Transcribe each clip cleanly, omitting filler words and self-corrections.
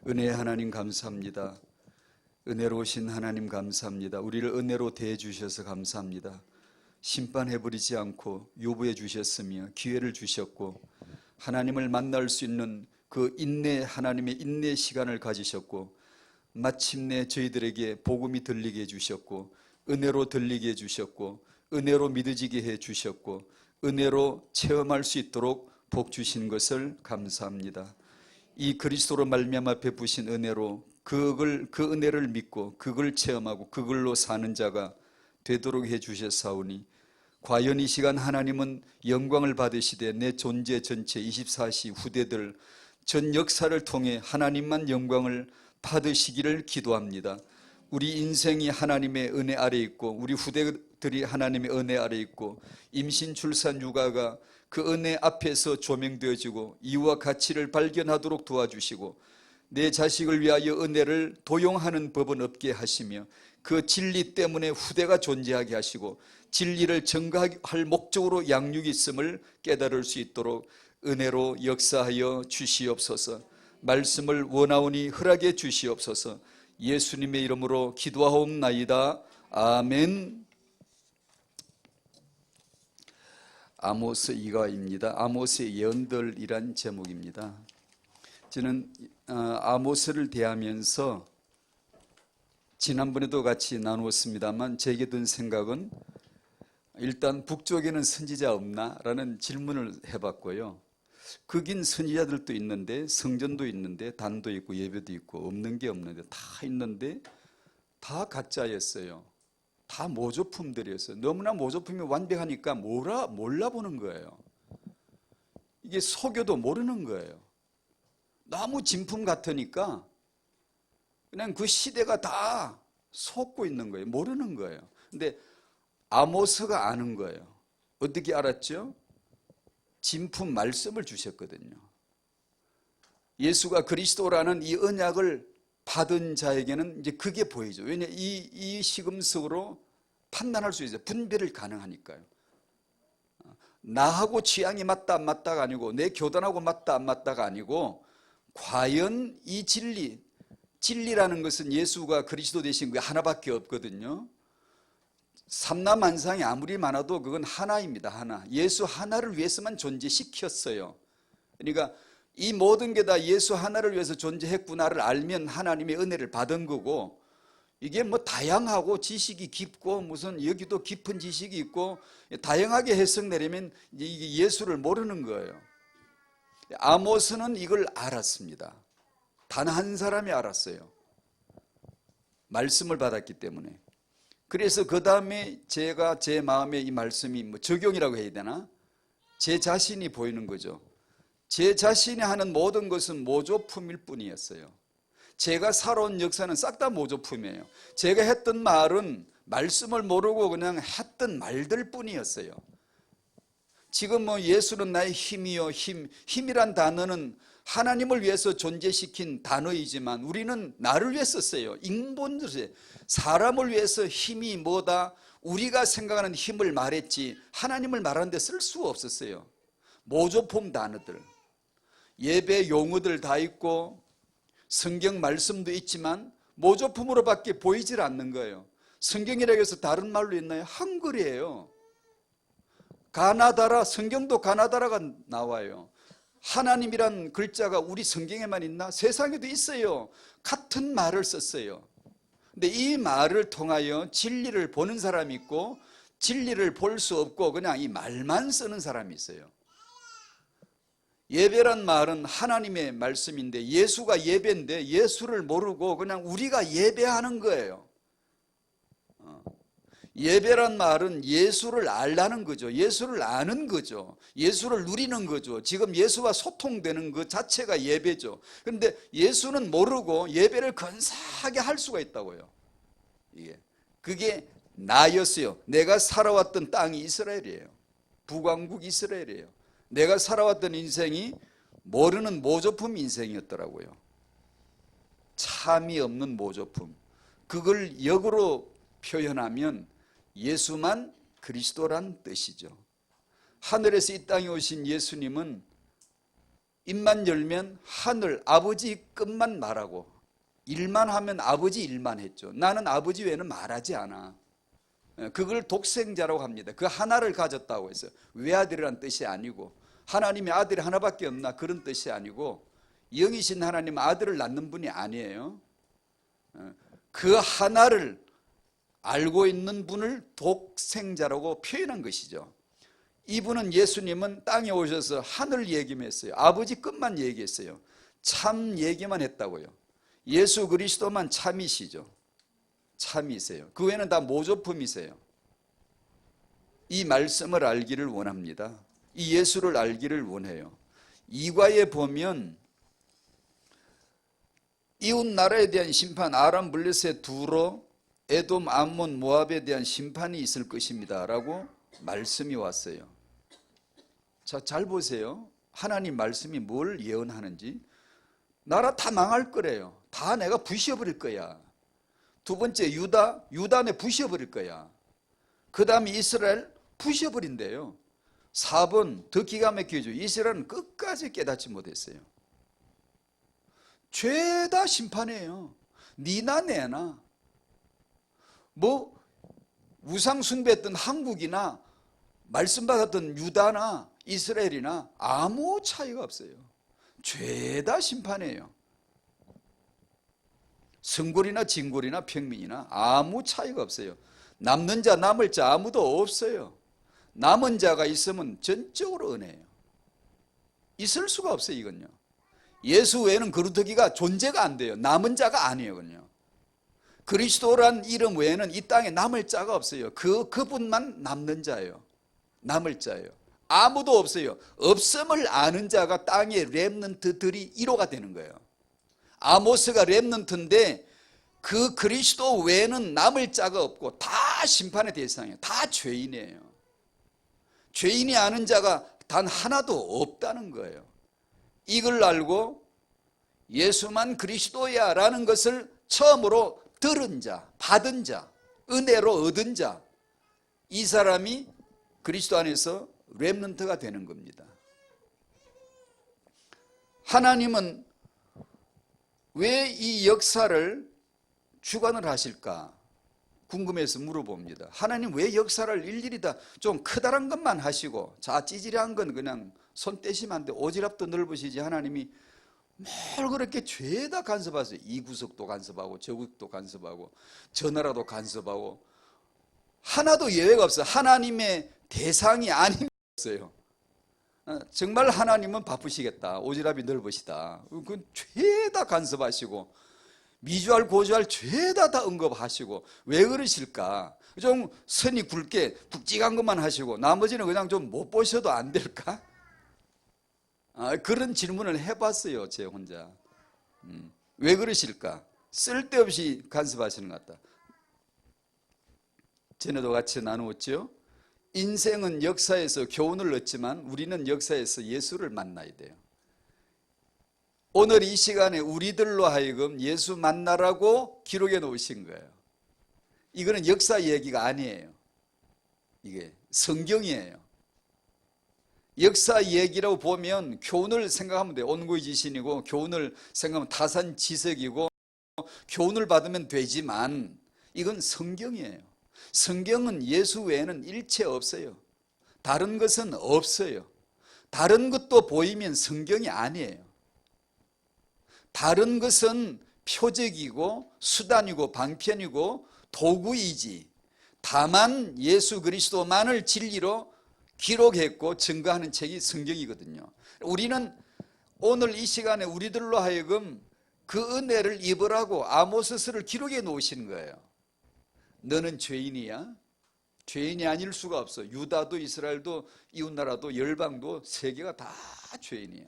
은혜의 하나님 감사합니다. 은혜로우신 하나님 감사합니다. 우리를 은혜로 대해주셔서 감사합니다. 심판해버리지 않고 요구해 주셨으며 기회를 주셨고 하나님을 만날 수 있는 그 인내, 하나님의 인내 시간을 가지셨고 마침내 저희들에게 복음이 들리게 해주셨고 은혜로 들리게 해주셨고 은혜로 믿어지게 해주셨고 은혜로 체험할 수 있도록 복 주신 것을 감사합니다. 이 그리스도로 말미암아 베푸신 은혜로 그 은혜를 믿고 그걸 체험하고 그걸로 사는 자가 되도록 해주셨사오니 과연 이 시간 하나님은 영광을 받으시되 내 존재 전체 24시 후대들 전 역사를 통해 하나님만 영광을 받으시기를 기도합니다. 우리 인생이 하나님의 은혜 아래 있고 우리 후대들이 하나님의 은혜 아래 있고 임신, 출산, 육아가 그 은혜 앞에서 조명되어지고 이유와 가치를 발견하도록 도와주시고 내 자식을 위하여 은혜를 도용하는 법은 없게 하시며 그 진리 때문에 후대가 존재하게 하시고 진리를 증거할 목적으로 양육이 있음을 깨달을 수 있도록 은혜로 역사하여 주시옵소서. 말씀을 원하오니 허락해 주시옵소서. 예수님의 이름으로 기도하옵나이다. 아멘. 아모스 2가입니다. 아모스의 예언들이란 제목입니다. 저는 아모스를 대하면서 지난번에도 같이 나누었습니다만 제게 든 생각은 일단 북쪽에는 선지자 없나? 라는 질문을 해봤고요. 극인 선지자들도 있는데 성전도 있는데 단도 있고 예배도 있고 없는 게 없는데 다 있는데 다 가짜였어요. 다 모조품들이었어요. 너무나 모조품이 완벽하니까 몰라보는 거예요. 이게 속여도 모르는 거예요. 너무 진품 같으니까 그냥 그 시대가 다 속고 있는 거예요. 모르는 거예요. 근데 아모스가 아는 거예요. 어떻게 알았죠? 진품 말씀을 주셨거든요. 예수가 그리스도라는 이 언약을 받은 자에게는 이제 그게 보이죠. 왜냐 이 시금석으로 판단할 수 있어요. 분별을 가능하니까요. 나하고 취향이 맞다 안 맞다가 아니고 내 교단하고 맞다 안 맞다가 아니고 과연 이 진리라는 것은 예수가 그리스도 되신 게 하나밖에 없거든요. 삼라만상이 아무리 많아도 그건 하나입니다. 하나. 예수 하나를 위해서만 존재시켰어요. 그러니까 이 모든 게 다 예수 하나를 위해서 존재했구나를 알면 하나님의 은혜를 받은 거고 이게 뭐 다양하고 지식이 깊고 무슨 여기도 깊은 지식이 있고 다양하게 해석내려면 이게 예수를 모르는 거예요. 아모스는 이걸 알았습니다. 단 한 사람이 알았어요. 말씀을 받았기 때문에. 그래서 그 다음에 제가 제 마음에 이 말씀이 뭐 적용이라고 해야 되나? 제 자신이 보이는 거죠. 제 자신이 하는 모든 것은 모조품일 뿐이었어요. 제가 살아온 역사는 싹 다 모조품이에요. 제가 했던 말은 말씀을 모르고 그냥 했던 말들 뿐이었어요. 지금 뭐 예수는 나의 힘이요, 힘이란 단어는 하나님을 위해서 존재시킨 단어이지만 우리는 나를 위해 썼어요. 인본주의, 사람을 위해서 힘이 뭐다? 우리가 생각하는 힘을 말했지 하나님을 말하는데 쓸 수가 없었어요. 모조품 단어들, 예배 용어들 다 있고 성경 말씀도 있지만 모조품으로밖에 보이질 않는 거예요. 성경이라고 해서 다른 말로 있나요? 한글이에요. 가나다라, 성경도 가나다라가 나와요. 하나님이란 글자가 우리 성경에만 있나? 세상에도 있어요. 같은 말을 썼어요. 근데 이 말을 통하여 진리를 보는 사람이 있고 진리를 볼 수 없고 그냥 이 말만 쓰는 사람이 있어요. 예배란 말은 하나님의 말씀인데 예수가 예배인데 예수를 모르고 그냥 우리가 예배하는 거예요. 예배란 말은 예수를 알라는 거죠. 예수를 아는 거죠. 예수를 누리는 거죠. 지금 예수와 소통되는 그 자체가 예배죠. 그런데 예수는 모르고 예배를 근사하게 할 수가 있다고요. 그게 나였어요. 내가 살아왔던 땅이 이스라엘이에요. 북왕국 이스라엘이에요. 내가 살아왔던 인생이 모르는 모조품 인생이었더라고요. 참이 없는 모조품. 그걸 역으로 표현하면 예수만 그리스도란 뜻이죠. 하늘에서 이 땅에 오신 예수님은 입만 열면 하늘 아버지 끝만 말하고 일만 하면 아버지 일만 했죠. 나는 아버지 외에는 말하지 않아. 그걸 독생자라고 합니다. 그 하나를 가졌다고 해서 외아들이란 뜻이 아니고 하나님의 아들이 하나밖에 없나 그런 뜻이 아니고 영이신 하나님 아들을 낳는 분이 아니에요. 그 하나를 알고 있는 분을 독생자라고 표현한 것이죠. 이분은 예수님은 땅에 오셔서 하늘 얘기만 했어요. 아버지 끝만 얘기했어요. 참 얘기만 했다고요. 예수 그리스도만 참이시죠. 참이세요. 그 외에는 다 모조품이세요. 이 말씀을 알기를 원합니다. 이 예수를 알기를 원해요. 이과에 보면 이웃 나라에 대한 심판, 아람, 블레셋, 두로, 에돔, 암몬, 모압에 대한 심판이 있을 것입니다 라고 말씀이 왔어요. 자, 잘 보세요. 하나님 말씀이 뭘 예언하는지. 나라 다 망할 거래요. 다 내가 부셔버릴 거야. 두 번째 유다 내 부셔버릴 거야. 그 다음에 이스라엘 부셔버린대요. 4번 더 기가 막히죠. 이스라엘은 끝까지 깨닫지 못했어요. 죄다 심판이에요. 니나 내나. 뭐 우상 숭배했던 한국이나 말씀 받았던 유다나 이스라엘이나 아무 차이가 없어요. 죄다 심판이에요. 성골이나 진골이나 평민이나 아무 차이가 없어요. 남는 자 남을 자 아무도 없어요. 남은 자가 있으면 전적으로 은혜예요. 있을 수가 없어요. 이건요. 예수 외에는 그루터기가 존재가 안 돼요. 남은 자가 아니에요. 그건요. 그리스도란 이름 외에는 이 땅에 남을 자가 없어요. 그분만 남는 자예요. 남을 자예요. 아무도 없어요. 없음을 아는 자가 땅의 렘넌트들이 1호가 되는 거예요. 아모스가 렘넌트인데 그 그리스도 외에는 남을 자가 없고 다 심판의 대상이에요. 다 죄인이에요. 죄인이 아는 자가 단 하나도 없다는 거예요. 이걸 알고 예수만 그리스도야 라는 것을 처음으로 들은 자, 받은 자, 은혜로 얻은 자, 이 사람이 그리스도 안에서 렘넌트가 되는 겁니다. 하나님은 왜 이 역사를 주관을 하실까 궁금해서 물어봅니다. 하나님 왜 역사를 일일이 다 좀 크다란 것만 하시고 자 찌질한 건 그냥 손 떼시면 안 돼. 오지랖도 넓으시지. 하나님이 뭘 그렇게 죄다 간섭하세요. 이 구석도 간섭하고 저 구석도 간섭하고 저 나라도 간섭하고 하나도 예외가 없어요. 하나님의 대상이 아닌 게 없어요. 정말 하나님은 바쁘시겠다. 오지랖이 넓으시다. 그건 죄다 간섭하시고 미주알 고주알 죄다 다 언급하시고 왜 그러실까? 좀 선이 굵게 굵직한 것만 하시고 나머지는 그냥 좀 못 보셔도 안 될까? 그런 질문을 해봤어요. 제 혼자. 왜 그러실까? 쓸데없이 간섭하시는 것 같다. 전에도 같이 나누었죠. 인생은 역사에서 교훈을 얻지만 우리는 역사에서 예수를 만나야 돼요. 오늘 이 시간에 우리들로 하여금 예수 만나라고 기록해 놓으신 거예요. 이거는 역사 얘기가 아니에요. 이게 성경이에요. 역사 얘기라고 보면 교훈을 생각하면 돼요. 온고의 지신이고 교훈을 생각하면 타산지석이고 교훈을 받으면 되지만 이건 성경이에요. 성경은 예수 외에는 일체 없어요. 다른 것은 없어요. 다른 것도 보이면 성경이 아니에요. 다른 것은 표적이고 수단이고 방편이고 도구이지 다만 예수 그리스도만을 진리로 기록했고 증거하는 책이 성경이거든요. 우리는 오늘 이 시간에 우리들로 하여금 그 은혜를 입으라고 아모스서를 기록해 놓으신 거예요. 너는 죄인이야? 죄인이 아닐 수가 없어. 유다도 이스라엘도 이웃나라도 열방도 세계가 다 죄인이야.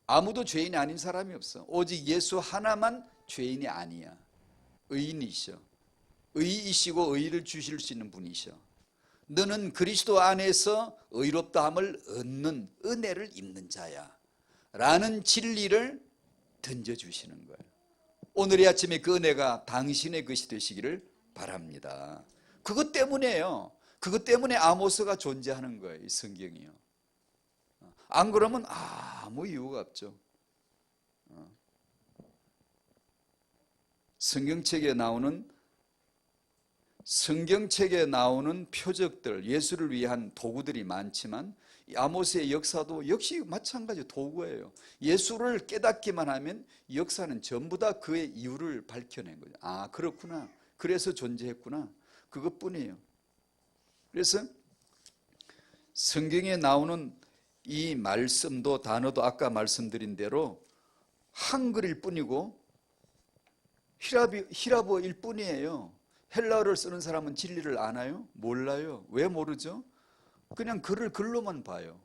아무도 죄인이 아닌 사람이 없어. 오직 예수 하나만 죄인이 아니야. 의인이셔. 의이시고 의를 주실 수 있는 분이셔. 너는 그리스도 안에서 의롭다함을 얻는 은혜를 입는 자야 라는 진리를 던져주시는 거예요. 오늘 이 아침에 그 은혜가 당신의 것이 되시기를 바랍니다. 그것 때문에요. 그것 때문에 아모스가 존재하는 거예요. 이 성경이요. 안 그러면 아무 이유가 없죠. 성경책에 나오는 표적들, 예수를 위한 도구들이 많지만 아모스의 역사도 역시 마찬가지 도구예요. 예수를 깨닫기만 하면 역사는 전부 다 그의 이유를 밝혀낸 거죠. 아, 그렇구나. 그래서 존재했구나. 그것뿐이에요. 그래서 성경에 나오는 이 말씀도 단어도 아까 말씀드린 대로 한글일 뿐이고 히라보일 뿐이에요. 헬라어를 쓰는 사람은 진리를 아나요? 몰라요. 왜 모르죠? 그냥 글을 글로만 봐요.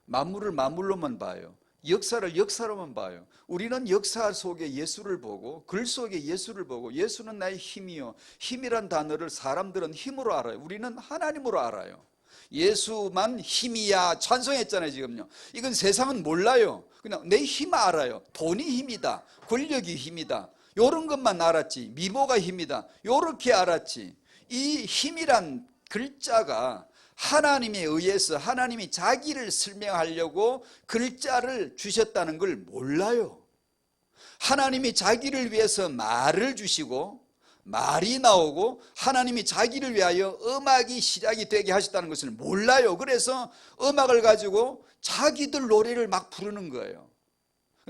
만물을 만물로만 봐요. 역사를 역사로만 봐요. 우리는 역사 속에 예수를 보고 글 속에 예수를 보고 예수는 나의 힘이요. 힘이란 단어를 사람들은 힘으로 알아요. 우리는 하나님으로 알아요. 예수만 힘이야 찬송했잖아요. 지금요. 이건 세상은 몰라요. 그냥 내 힘 알아요. 돈이 힘이다. 권력이 힘이다. 요런 것만 알았지. 미모가 힘이다. 요렇게 알았지. 이 힘이란 글자가 하나님에 의해서 하나님이 자기를 설명하려고 글자를 주셨다는 걸 몰라요. 하나님이 자기를 위해서 말을 주시고 말이 나오고 하나님이 자기를 위하여 음악이 시작이 되게 하셨다는 것을 몰라요. 그래서 음악을 가지고 자기들 노래를 막 부르는 거예요.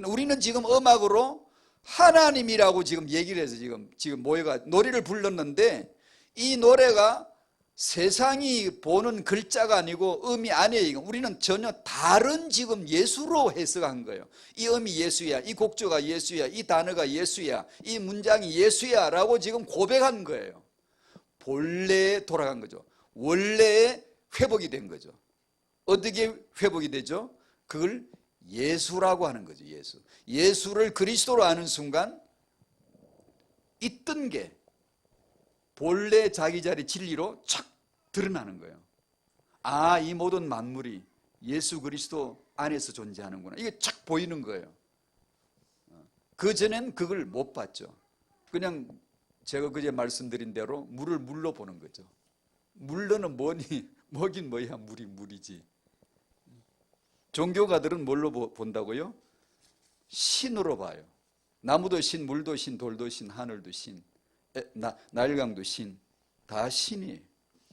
우리는 지금 음악으로 하나님이라고 지금 얘기를 해서 지금 모여가 노래를 불렀는데 이 노래가 세상이 보는 글자가 아니고 음이 아니에요. 우리는 전혀 다른 지금 예수로 해석한 거예요. 이 음이 예수야, 이 곡조가 예수야, 이 단어가 예수야, 이 문장이 예수야 라고 지금 고백한 거예요. 본래에 돌아간 거죠. 원래에 회복이 된 거죠. 어떻게 회복이 되죠? 그걸 예수라고 하는 거죠. 예수를 그리스도로 아는 순간 있던 게 본래 자기 자리 진리로 착 드러나는 거예요. 아, 이 모든 만물이 예수 그리스도 안에서 존재하는구나. 이게 착 보이는 거예요. 그전엔 그걸 못 봤죠. 그냥 제가 그제 말씀드린 대로 물을 물로 보는 거죠. 물로는 뭐긴 뭐야, 물이지. 종교가들은 뭘로 본다고요? 신으로 봐요. 나무도 신, 물도 신, 돌도 신, 하늘도 신, 나일강도 신, 다 신이에요.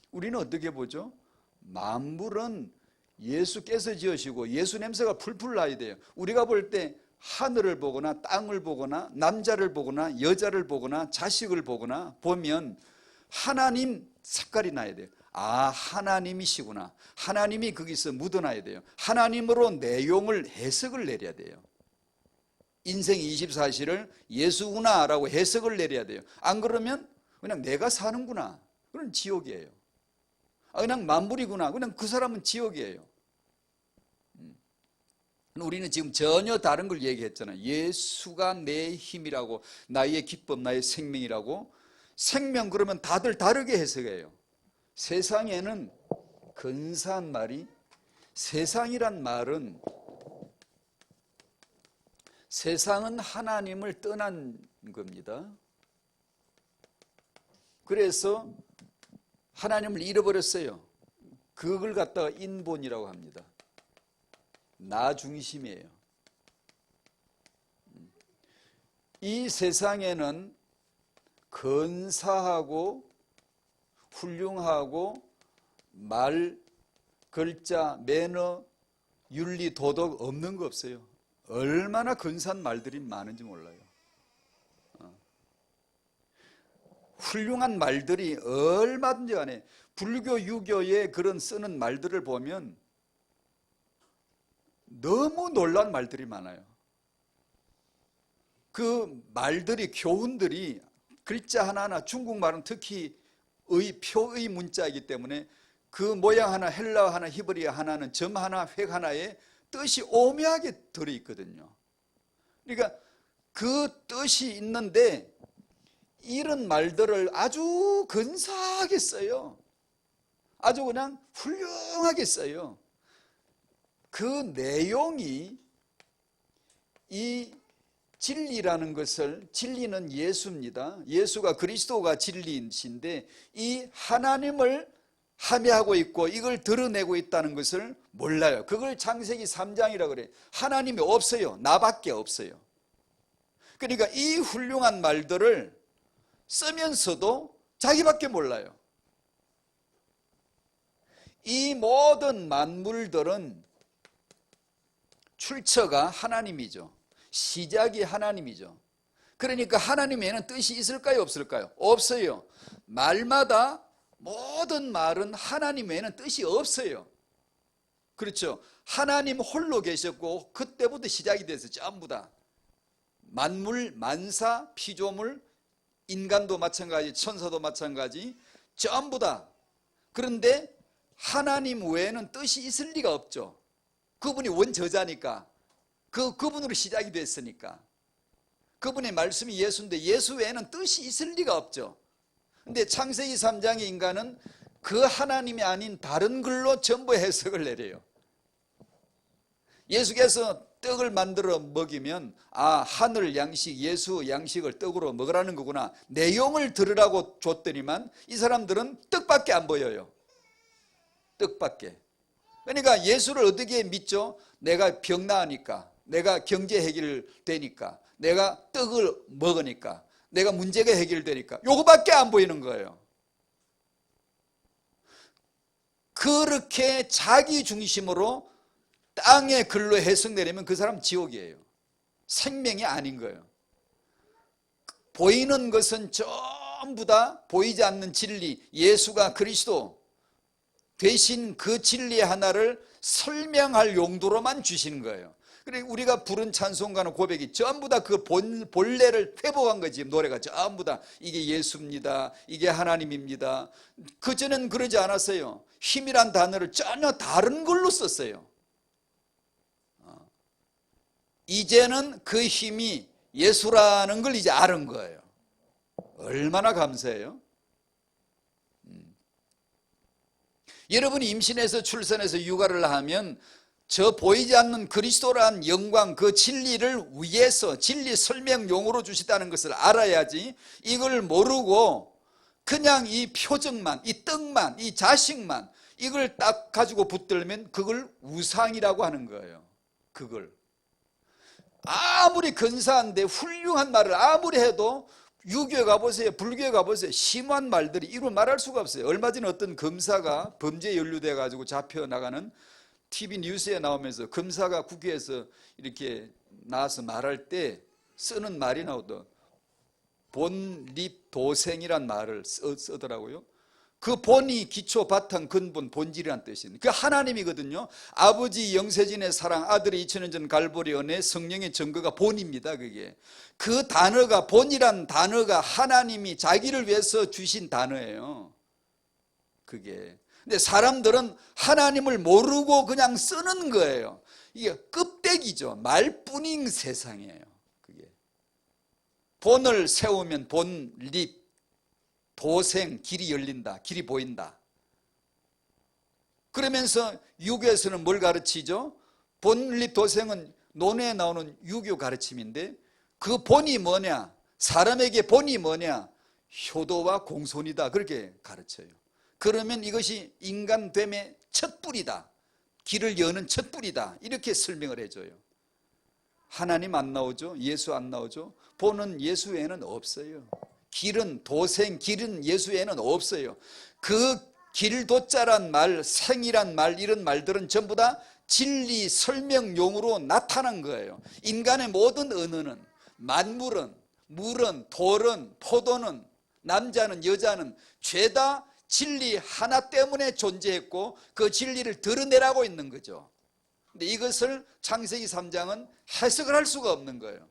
우리는 어떻게 보죠? 만물은 예수께서 지으시고 예수 냄새가 풀풀 나야 돼요. 우리가 볼 때 하늘을 보거나 땅을 보거나 남자를 보거나 여자를 보거나 자식을 보거나 보면 하나님 색깔이 나야 돼요. 아, 하나님이시구나. 하나님이 거기서 묻어나야 돼요. 하나님으로 내용을 해석을 내려야 돼요. 인생 24시를 예수구나 라고 해석을 내려야 돼요. 안 그러면 그냥 내가 사는구나. 그건 지옥이에요. 그냥 만물이구나. 그냥 그 사람은 지옥이에요. 우리는 지금 전혀 다른 걸 얘기했잖아요. 예수가 내 힘이라고, 나의 기쁨, 나의 생명이라고. 생명 그러면 다들 다르게 해석해요. 세상에는 근사한 말이, 세상이란 말은 세상은 하나님을 떠난 겁니다. 그래서 하나님을 잃어버렸어요. 그걸 갖다가 인본이라고 합니다. 나 중심이에요. 이 세상에는 근사하고 훌륭하고 말, 글자, 매너, 윤리, 도덕 없는 거 없어요. 얼마나 근사한 말들이 많은지 몰라요. 훌륭한 말들이 얼마든지 간에 불교, 유교의 그런 쓰는 말들을 보면 너무 놀란 말들이 많아요. 그 말들이, 교훈들이 글자 하나하나, 중국말은 특히 표의 문자이기 때문에 그 모양 하나, 헬라어 하나, 히브리어 하나는 점 하나, 획 하나에 뜻이 오묘하게 들어있거든요. 그러니까 그 뜻이 있는데 이런 말들을 아주 근사하게 써요. 아주 그냥 훌륭하게 써요. 그 내용이 이 진리라는 것을, 진리는 예수입니다. 예수가 그리스도가 진리이신데 이 하나님을 함의하고 있고 이걸 드러내고 있다는 것을 몰라요. 그걸 창세기 3장이라고 그래요. 하나님이 없어요. 나밖에 없어요. 그러니까 이 훌륭한 말들을 쓰면서도 자기밖에 몰라요. 이 모든 만물들은 출처가 하나님이죠. 시작이 하나님이죠. 그러니까 하나님 외에는 뜻이 있을까요? 없을까요? 없어요. 말마다 모든 말은 하나님 외에는 뜻이 없어요. 그렇죠. 하나님 홀로 계셨고 그때부터 시작이 됐어요. 전부 다. 만물, 만사, 피조물, 인간도 마찬가지, 천사도 마찬가지, 전부 다. 그런데 하나님 외에는 뜻이 있을 리가 없죠. 그분이 원저자니까. 그분으로 시작이 됐으니까. 그분의 말씀이 예수인데 예수 외에는 뜻이 있을 리가 없죠. 근데 창세기 3장의 인간은 그 하나님이 아닌 다른 글로 전부 해석을 내려요. 예수께서 떡을 만들어 먹이면 하늘 양식, 예수 양식을 떡으로 먹으라는 거구나. 내용을 들으라고 줬더니만 이 사람들은 떡밖에 안 보여요. 떡밖에. 그러니까 예수를 어떻게 믿죠? 내가 병 나으니까, 내가 경제 해결되니까, 내가 떡을 먹으니까, 내가 문제가 해결되니까 요거밖에 안 보이는 거예요. 그렇게 자기 중심으로 땅의 글로 해석내려면 그 사람 지옥이에요. 생명이 아닌 거예요. 보이는 것은 전부 다 보이지 않는 진리, 예수가 그리스도 대신 그 진리 하나를 설명할 용도로만 주시는 거예요. 그래 우리가 부른 찬송가는 고백이 전부 다 그 본래를 회복한 거지. 노래가 전부 다 이게 예수입니다, 이게 하나님입니다. 그전엔 그러지 않았어요. 힘이란 단어를 전혀 다른 걸로 썼어요. 이제는 그 힘이 예수라는 걸 이제 아는 거예요. 얼마나 감사해요. 여러분이 임신해서 출산해서 육아를 하면 저 보이지 않는 그리스도란 영광, 그 진리를 위해서 진리 설명용으로 주시다는 것을 알아야지. 이걸 모르고 그냥 이 표정만, 이 떡만, 이 자식만 이걸 딱 가지고 붙들면 그걸 우상이라고 하는 거예요. 그걸 아무리 근사한데 훌륭한 말을 아무리 해도 유교에 가보세요, 불교에 가보세요. 심한 말들이 이루 말할 수가 없어요. 얼마 전에 어떤 검사가 범죄에 연루돼 가지고 잡혀나가는 TV 뉴스에 나오면서 검사가 국회에서 이렇게 나와서 말할 때 쓰는 말이 나오더 본립도생이란 말을 쓰더라고요. 그 본이 기초, 바탕, 근본, 본질이란 뜻이에요. 그 하나님이거든요. 아버지 영세진의 사랑, 아들의 2000년 전 갈보리 은혜, 성령의 증거가 본입니다. 그게 그 단어가, 본이란 단어가 하나님이 자기를 위해서 주신 단어예요. 그게 근데 사람들은 하나님을 모르고 그냥 쓰는 거예요. 이게 껍데기죠. 말뿐인 세상이에요. 그게 본을 세우면 본립, 도생, 길이 열린다, 길이 보인다. 그러면서 유교에서는 뭘 가르치죠? 본립 도생은 논에 나오는 유교 가르침인데 그 본이 뭐냐? 사람에게 본이 뭐냐? 효도와 공손이다. 그렇게 가르쳐요. 그러면 이것이 인간됨의 첫 뿌리다, 길을 여는 첫 뿌리다, 이렇게 설명을 해줘요. 하나님 안 나오죠? 예수 안 나오죠? 본은 예수 외에는 없어요. 길은, 도생, 길은 예수 외에는 없어요. 그 길도자란 말, 생이란 말, 이런 말들은 전부 다 진리 설명용으로 나타난 거예요. 인간의 모든 언어는, 만물은, 물은, 돌은, 포도는, 남자는, 여자는 죄다 진리 하나 때문에 존재했고 그 진리를 드러내라고 있는 거죠. 근데 이것을 창세기 3장은 해석을 할 수가 없는 거예요.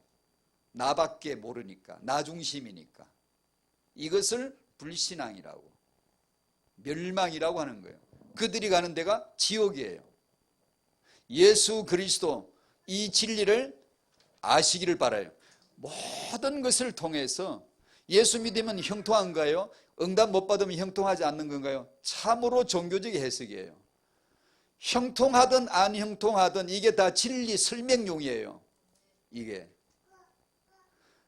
나밖에 모르니까, 나 중심이니까. 이것을 불신앙이라고, 멸망이라고 하는 거예요. 그들이 가는 데가 지옥이에요. 예수 그리스도 이 진리를 아시기를 바라요. 모든 것을 통해서 예수 믿으면 형통한가요? 응답 못 받으면 형통하지 않는 건가요? 참으로 종교적인 해석이에요. 형통하든 안 형통하든 이게 다 진리 설명용이에요. 이게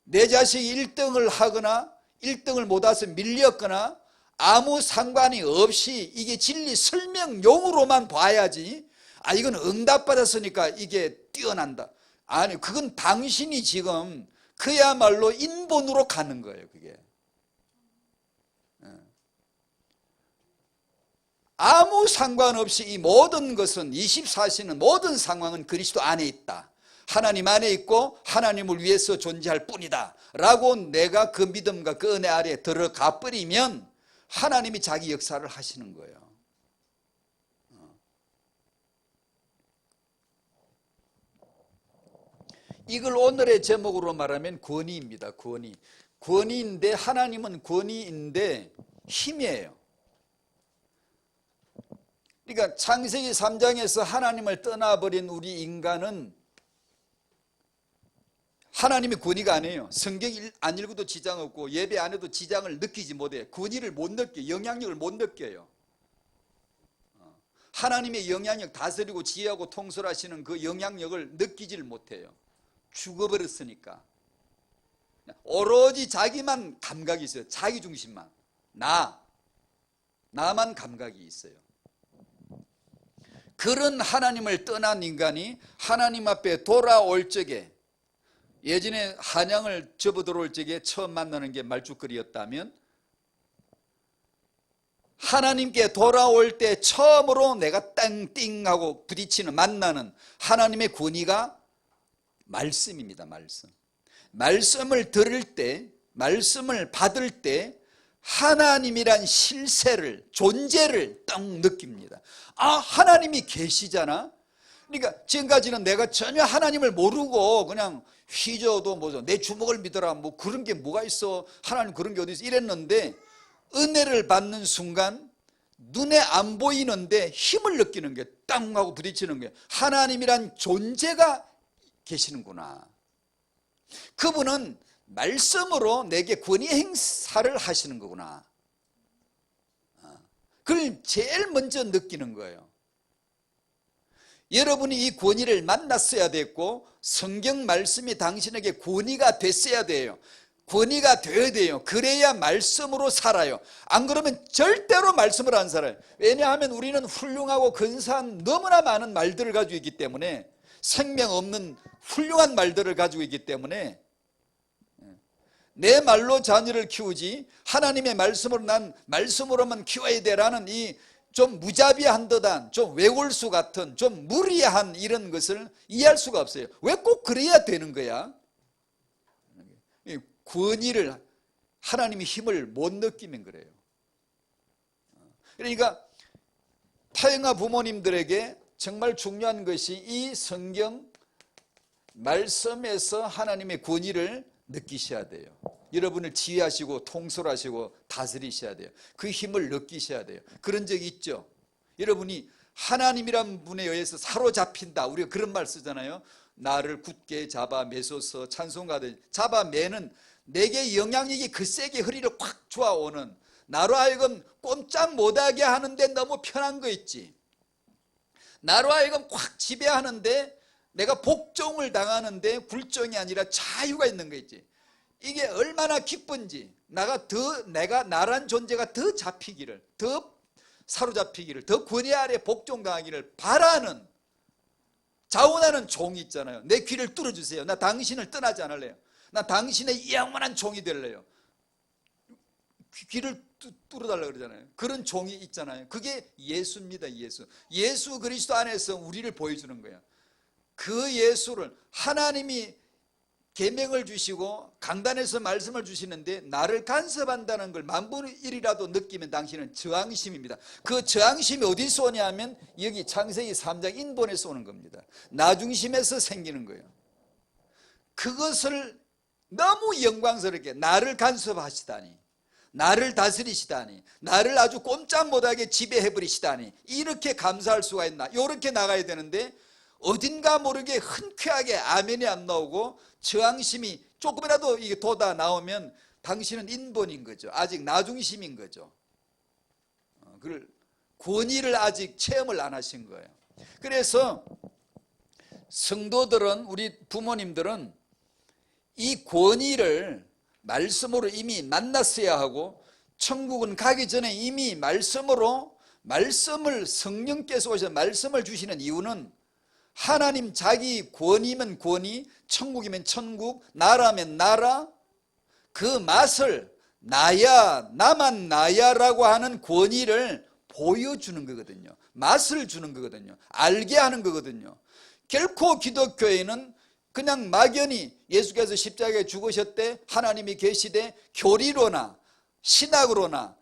내 자식이 1등을 하거나 1등을 못 와서 밀렸거나 아무 상관이 없이 이게 진리 설명용으로만 봐야지, 아 이건 응답받았으니까 이게 뛰어난다. 아니, 그건 당신이 지금 그야말로 인본으로 가는 거예요. 그게 아무 상관없이 이 모든 것은, 24시는 모든 상황은 그리스도 안에 있다, 하나님 안에 있고 하나님을 위해서 존재할 뿐이다 라고 내가 그 믿음과 그 은혜 아래에 들어가 버리면 하나님이 자기 역사를 하시는 거예요. 이걸 오늘의 제목으로 말하면 권위입니다. 권위인데, 하나님은 권위인데 힘이에요. 그러니까 창세기 3장에서 하나님을 떠나버린 우리 인간은 하나님의 권위가 아니에요. 성경 안 읽어도 지장 없고 예배 안 해도 지장을 느끼지 못해요. 권위를 못 느껴요. 영향력을 못 느껴요. 하나님의 영향력, 다스리고 지혜하고 통솔하시는 그 영향력을 느끼지를 못해요. 죽어버렸으니까. 오로지 자기만 감각이 있어요. 자기 중심만. 나만 감각이 있어요. 그런 하나님을 떠난 인간이 하나님 앞에 돌아올 적에, 예전에 한양을 접어들어올 적에 처음 만나는 게 말죽거리였다면, 하나님께 돌아올 때 처음으로 내가 땡띵하고 부딪히는, 만나는 하나님의 권위가 말씀입니다. 말씀을 들을 때, 말씀을 받을 때 하나님이란 실세를, 존재를 딱 느낍니다. 아, 하나님이 계시잖아. 그러니까 지금까지는 내가 전혀 하나님을 모르고 그냥 휘저어도 뭐죠, 내 주먹을 믿어라, 뭐 그런 게 뭐가 있어, 하나님 그런 게 어디 있어 이랬는데, 은혜를 받는 순간 눈에 안 보이는데 힘을 느끼는 게, 땅 하고 부딪히는 게 하나님이란 존재가 계시는구나. 그분은 말씀으로 내게 권위 행사를 하시는 거구나. 그걸 제일 먼저 느끼는 거예요. 여러분이 이 권위를 만났어야 됐고, 성경 말씀이 당신에게 권위가 됐어야 돼요. 권위가 되어야 돼요. 그래야 말씀으로 살아요. 안 그러면 절대로 말씀을 안 살아요. 왜냐하면 우리는 훌륭하고 근사한 너무나 많은 말들을 가지고 있기 때문에, 생명 없는 훌륭한 말들을 가지고 있기 때문에, 내 말로 자녀를 키우지 하나님의 말씀으로 난 말씀으로만 키워야 되라는 이 좀 무자비한 듯한, 좀 외골수 같은, 좀 무리한 이런 것을 이해할 수가 없어요. 왜 꼭 그래야 되는 거야? 권위를, 하나님의 힘을 못 느끼면 그래요. 그러니까 타영아 부모님들에게 정말 중요한 것이 이 성경 말씀에서 하나님의 권위를 느끼셔야 돼요. 여러분을 지휘하시고 통솔하시고 다스리셔야 돼요. 그 힘을 느끼셔야 돼요. 그런 적 있죠? 여러분이 하나님이란 분에 의해서 사로잡힌다, 우리가 그런 말 쓰잖아요. 나를 굳게 잡아 매소서, 찬송가들 잡아 매는, 내게 영향력이 그 세게 허리를 콱 좋아오는, 나로 하여금 꼼짝 못하게 하는데 너무 편한 거 있지. 나로 하여금 콱 지배하는데 내가 복종을 당하는데 굴종이 아니라 자유가 있는 거 있지. 이게 얼마나 기쁜지, 내가 나란 존재가 더 잡히기를, 더 사로잡히기를, 더 권위 아래 복종당하기를 바라는, 자원하는 종이 있잖아요. 내 귀를 뚫어주세요. 나 당신을 떠나지 않을래요. 나 당신의 영원한 종이 될래요. 귀를 뚫어달라 그러잖아요. 그런 종이 있잖아요. 그게 예수입니다. 예수 그리스도 안에서 우리를 보여주는 거예요. 그 예수를, 하나님이 계명을 주시고 강단에서 말씀을 주시는데 나를 간섭한다는 걸 만분의 1이라도 느끼면 당신은 저항심입니다. 그 저항심이 어디서 오냐면 여기 창세기 3장 인본에서 오는 겁니다. 나 중심에서 생기는 거예요. 그것을 너무 영광스럽게, 나를 간섭하시다니, 나를 다스리시다니, 나를 아주 꼼짝 못하게 지배해버리시다니, 이렇게 감사할 수가 있나, 이렇게 나가야 되는데 어딘가 모르게 흔쾌하게 아멘이 안 나오고 저항심이 조금이라도 이게 돋아 나오면 당신은 인본인 거죠. 아직 나중심인 거죠. 그걸 권위를 아직 체험을 안 하신 거예요. 그래서 성도들은, 우리 부모님들은 이 권위를 말씀으로 이미 만났어야 하고, 천국은 가기 전에 이미 말씀을 성령께서 오셔서 말씀을 주시는 이유는 하나님 자기 권위면 권위, 천국이면 천국, 나라면 나라, 그 맛을 나야, 나만 나야라고 하는 권위를 보여주는 거거든요. 맛을 주는 거거든요. 알게 하는 거거든요. 결코 기독교에는 그냥 막연히 예수께서 십자가에 죽으셨대, 하나님이 계시되 교리로나 신학으로나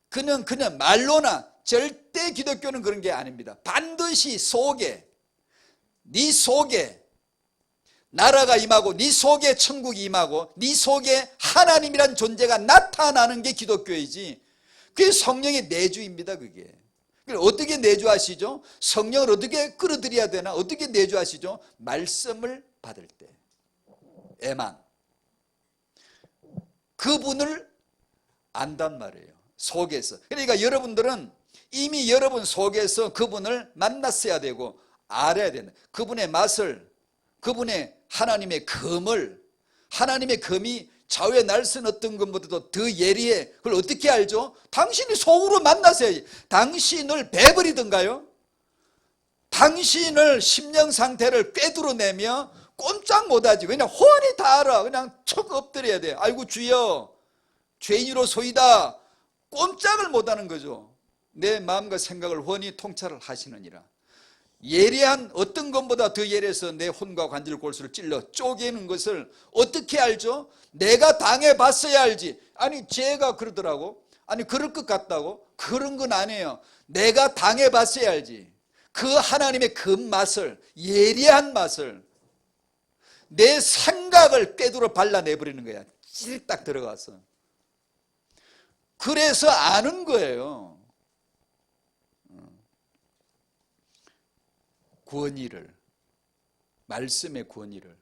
그냥 말로나 절대 기독교는 그런 게 아닙니다. 반드시 속에, 네 속에 나라가 임하고 네 속에 천국이 임하고 네 속에 하나님이란 존재가 나타나는 게 기독교이지, 그게 성령의 내주입니다. 그게 어떻게 내주하시죠? 성령을 어떻게 끌어들여야 되나? 어떻게 내주하시죠? 말씀을 받을 때에만 그분을 안단 말이에요. 속에서. 그러니까 여러분들은 이미 여러분 속에서 그분을 만났어야 되고 알아야 된다. 그분의 맛을, 그분의 하나님의 검을, 하나님의 검이 좌우에 날선 어떤 것보다도 더 예리해. 그걸 어떻게 알죠? 당신이 속으로 만났어야지. 당신을 베버리던가요? 당신을 심령 상태를 꿰뚫어내며 꼼짝 못하지. 왜냐, 훤히 다 알아. 그냥 척 엎드려야 돼. 아이고 주여, 죄인으로소이다. 꼼짝을 못하는 거죠. 내 마음과 생각을 훤히 통찰을 하시느니라. 예리한 어떤 것보다 더 예리해서 내 혼과 관절 골수를 찔러 쪼개는 것을 어떻게 알죠? 내가 당해봤어야 알지. 아니 제가 그러더라고, 아니 그럴 것 같다고, 그런 건 아니에요. 내가 당해봤어야 알지. 그 하나님의 그 맛을, 예리한 맛을 내 생각을 꿰뚫어 발라내버리는 거야. 찔딱 들어가서. 그래서 아는 거예요. 권위를, 말씀의 권위를.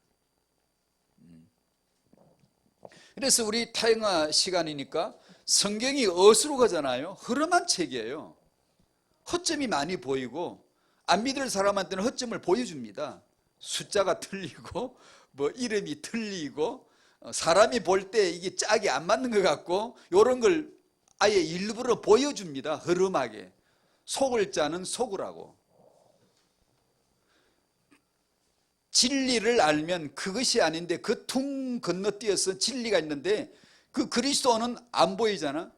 그래서 우리 타영아 시간이니까 성경이 어디로 가잖아요. 흐름한 책이에요. 허점이 많이 보이고 안 믿을 사람한테는 허점을 보여줍니다. 숫자가 틀리고 뭐 이름이 틀리고 사람이 볼 때 이게 짝이 안 맞는 것 같고 이런 걸 아예 일부러 보여줍니다. 흐름하게. 속을 자는 속으라고. 진리를 알면 그것이 아닌데 그 퉁 건너뛰어서 진리가 있는데 그 그리스도는 안 보이잖아.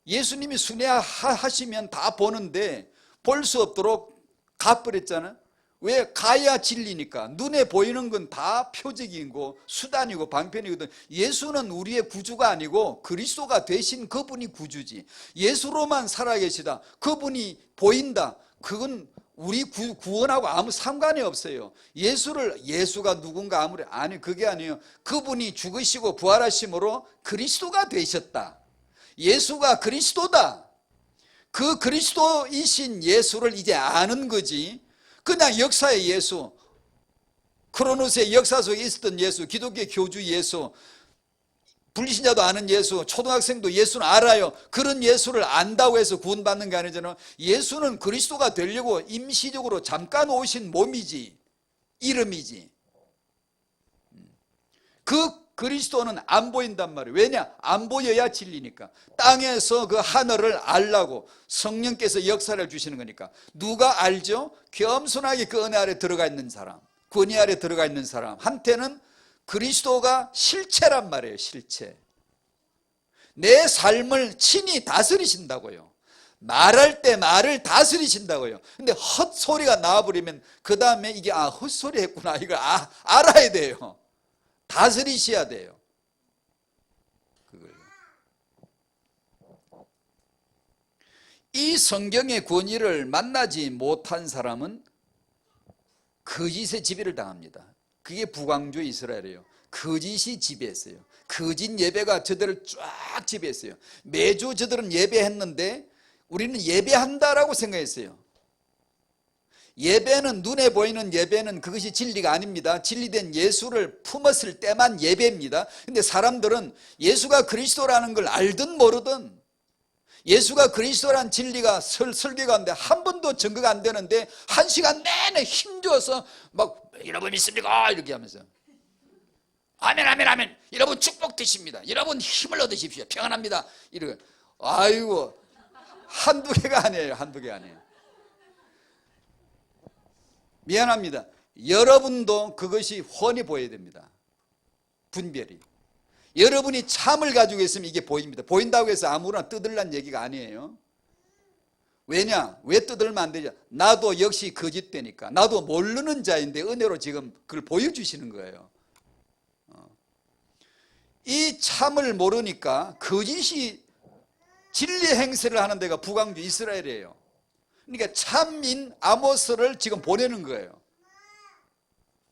예수님이 순회하시면 다 보는데 볼 수 없도록 가버렸잖아. 왜? 가야 진리니까. 눈에 보이는 건 다 표적이고 수단이고 방편이거든. 예수는 우리의 구주가 아니고 그리스도가 되신 그분이 구주지. 예수로만 살아계시다, 그분이 보인다, 그건 우리 구원하고 아무 상관이 없어요. 예수가 누군가 아무리, 아니 그게 아니에요. 그분이 죽으시고 부활하심으로 그리스도가 되셨다. 예수가 그리스도다. 그 그리스도이신 예수를 이제 아는 거지. 그냥 역사의 예수, 크로노스의 역사 속에 있었던 예수, 기독교의 교주 예수, 불신자도 아는 예수, 초등학생도 예수는 알아요. 그런 예수를 안다고 해서 구원받는 게 아니잖아요. 예수는 그리스도가 되려고 임시적으로 잠깐 오신 몸이지, 이름이지. 그 그리스도는 안 보인단 말이에요. 왜냐? 안 보여야 진리니까. 땅에서 그 하늘을 알라고 성령께서 역사를 주시는 거니까. 누가 알죠? 겸손하게 그 은혜 아래 들어가 있는 사람, 권위 아래 들어가 있는 사람 한테는 그리스도가 실체란 말이에요. 실체. 내 삶을 친히 다스리신다고요. 말할 때 말을 다스리신다고요. 근데 헛소리가 나와버리면 그 다음에 이게 헛소리 했구나, 이걸 알아야 돼요. 다스리셔야 돼요. 그거예요. 이 성경의 권위를 만나지 못한 사람은 거짓의 지배를 당합니다. 그게 북왕조 이스라엘이에요. 거짓이 지배했어요. 거짓 예배가 저들을 쫙 지배했어요. 매주 저들은 예배했는데 우리는 예배한다라고 생각했어요. 예배는, 눈에 보이는 예배는 그것이 진리가 아닙니다. 진리된 예수를 품었을 때만 예배입니다. 근데 사람들은 예수가 그리스도라는 걸 알든 모르든, 예수가 그리스도란 진리가 설교가 하는데 한 번도 증거가 안 되는데 1시간 내내 힘줘서 막 여러분 믿습니까? 이렇게 하면서 아멘 아멘 아멘, 여러분 축복 드십니다, 여러분 힘을 얻으십시오, 평안합니다, 이렇게 아이고, 한두 개가 아니에요. 한두 개 아니에요. 미안합니다. 여러분도 그것이 훤히 보여야 됩니다. 분별이. 여러분이 참을 가지고 있으면 이게 보입니다. 보인다고 해서 아무나 떠들란 얘기가 아니에요. 왜냐? 왜 떠들면 안 되죠? 나도 역시 거짓되니까. 나도 모르는 자인데 은혜로 지금 그걸 보여주시는 거예요. 이 참을 모르니까 거짓이 진리 행세를 하는 데가 북왕주 이스라엘이에요. 그러니까 참인 아모스를 지금 보내는 거예요.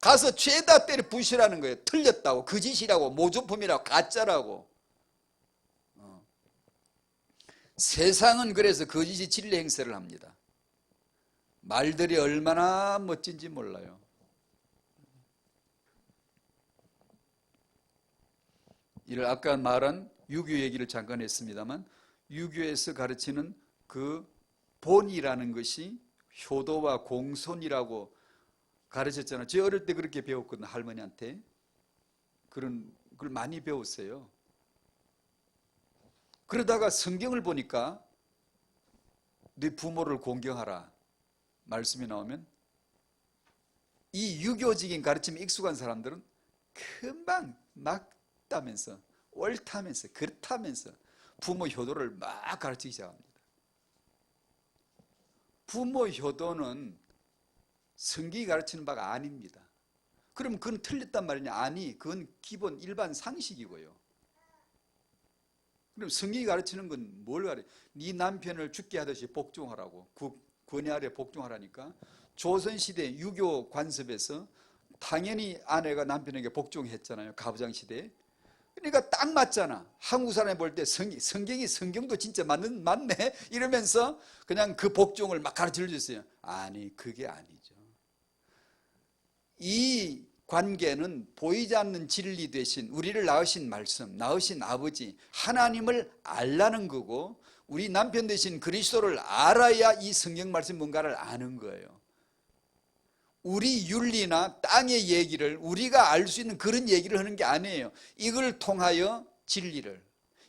가서 죄다 때려 부시라는 거예요. 틀렸다고, 거짓이라고, 모조품이라고, 가짜라고. 세상은 그래서 거짓이 진리 행세를 합니다. 말들이 얼마나 멋진지 몰라요. 이를 아까 말한 유교 얘기를 잠깐 했습니다만, 유교에서 가르치는 그 본이라는 것이 효도와 공손이라고 가르쳤잖아요. 제 어릴 때 그렇게 배웠거든요. 할머니한테. 그걸 많이 배웠어요. 그러다가 성경을 보니까 네 부모를 공경하라 말씀이 나오면 이 유교적인 가르침에 익숙한 사람들은 금방 맞다면서 옳다면서 그렇다면서 부모 효도를 막 가르치기 시작합니다. 부모 효도는 성경이 가르치는 바가 아닙니다. 그럼 그건 틀렸단 말이냐? 아니, 그건 기본 일반 상식이고요. 그럼 성경이 가르치는 건 뭘 가르쳐? 네 남편을 죽게 하듯이 복종하라고, 그 권위 아래 복종하라니까. 조선시대 유교 관습에서 당연히 아내가 남편에게 복종했잖아요. 가부장 시대에. 그러니까 딱 맞잖아. 한국 사람이 볼 때 성경도 진짜 맞네 이러면서 그냥 그 복종을 막 가르쳐 줬어요. 아니, 그게 아니죠. 이 관계는 보이지 않는 진리 되신 우리를 낳으신 말씀, 낳으신 아버지 하나님을 알라는 거고, 우리 남편 되신 그리스도를 알아야 이 성경 말씀 뭔가를 아는 거예요. 우리 윤리나 땅의 얘기를 우리가 알 수 있는 그런 얘기를 하는 게 아니에요. 이걸 통하여 진리를,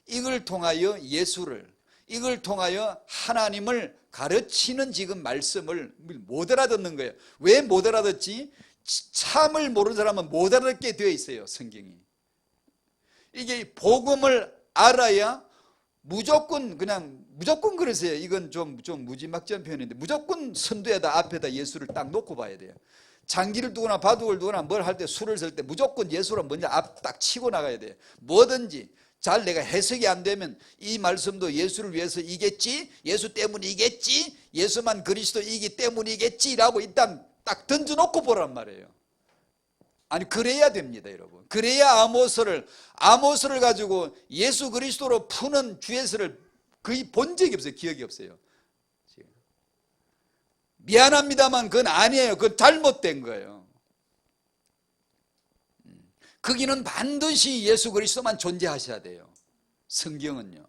이걸 통하여 예수를, 이걸 통하여 하나님을 가르치는 지금 말씀을 못 알아듣는 거예요. 왜 못 알아듣지? 참을 모르는 사람은 못 알아듣게 되어 있어요. 성경이. 이게 복음을 알아야 무조건 그러세요. 이건 좀 무지막지한 표현인데 무조건 선두에다 앞에다 예수를 딱 놓고 봐야 돼요. 장기를 두거나 바둑을 두거나 뭘 할 때 술을 쓸 때 무조건 예수를 먼저 앞 딱 치고 나가야 돼요. 뭐든지 잘 내가 해석이 안 되면 이 말씀도 예수를 위해서 이겠지, 예수 때문이겠지, 예수만 그리스도이기 때문이겠지라고 일단 딱 던져놓고 보란 말이에요. 아니, 그래야 됩니다, 여러분. 그래야 아모스를 가지고 예수 그리스도로 푸는 주예서를 거의 본 적이 없어요. 기억이 없어요. 미안합니다만 그건 아니에요. 그건 잘못된 거예요. 거기는 반드시 예수 그리스도만 존재하셔야 돼요. 성경은요.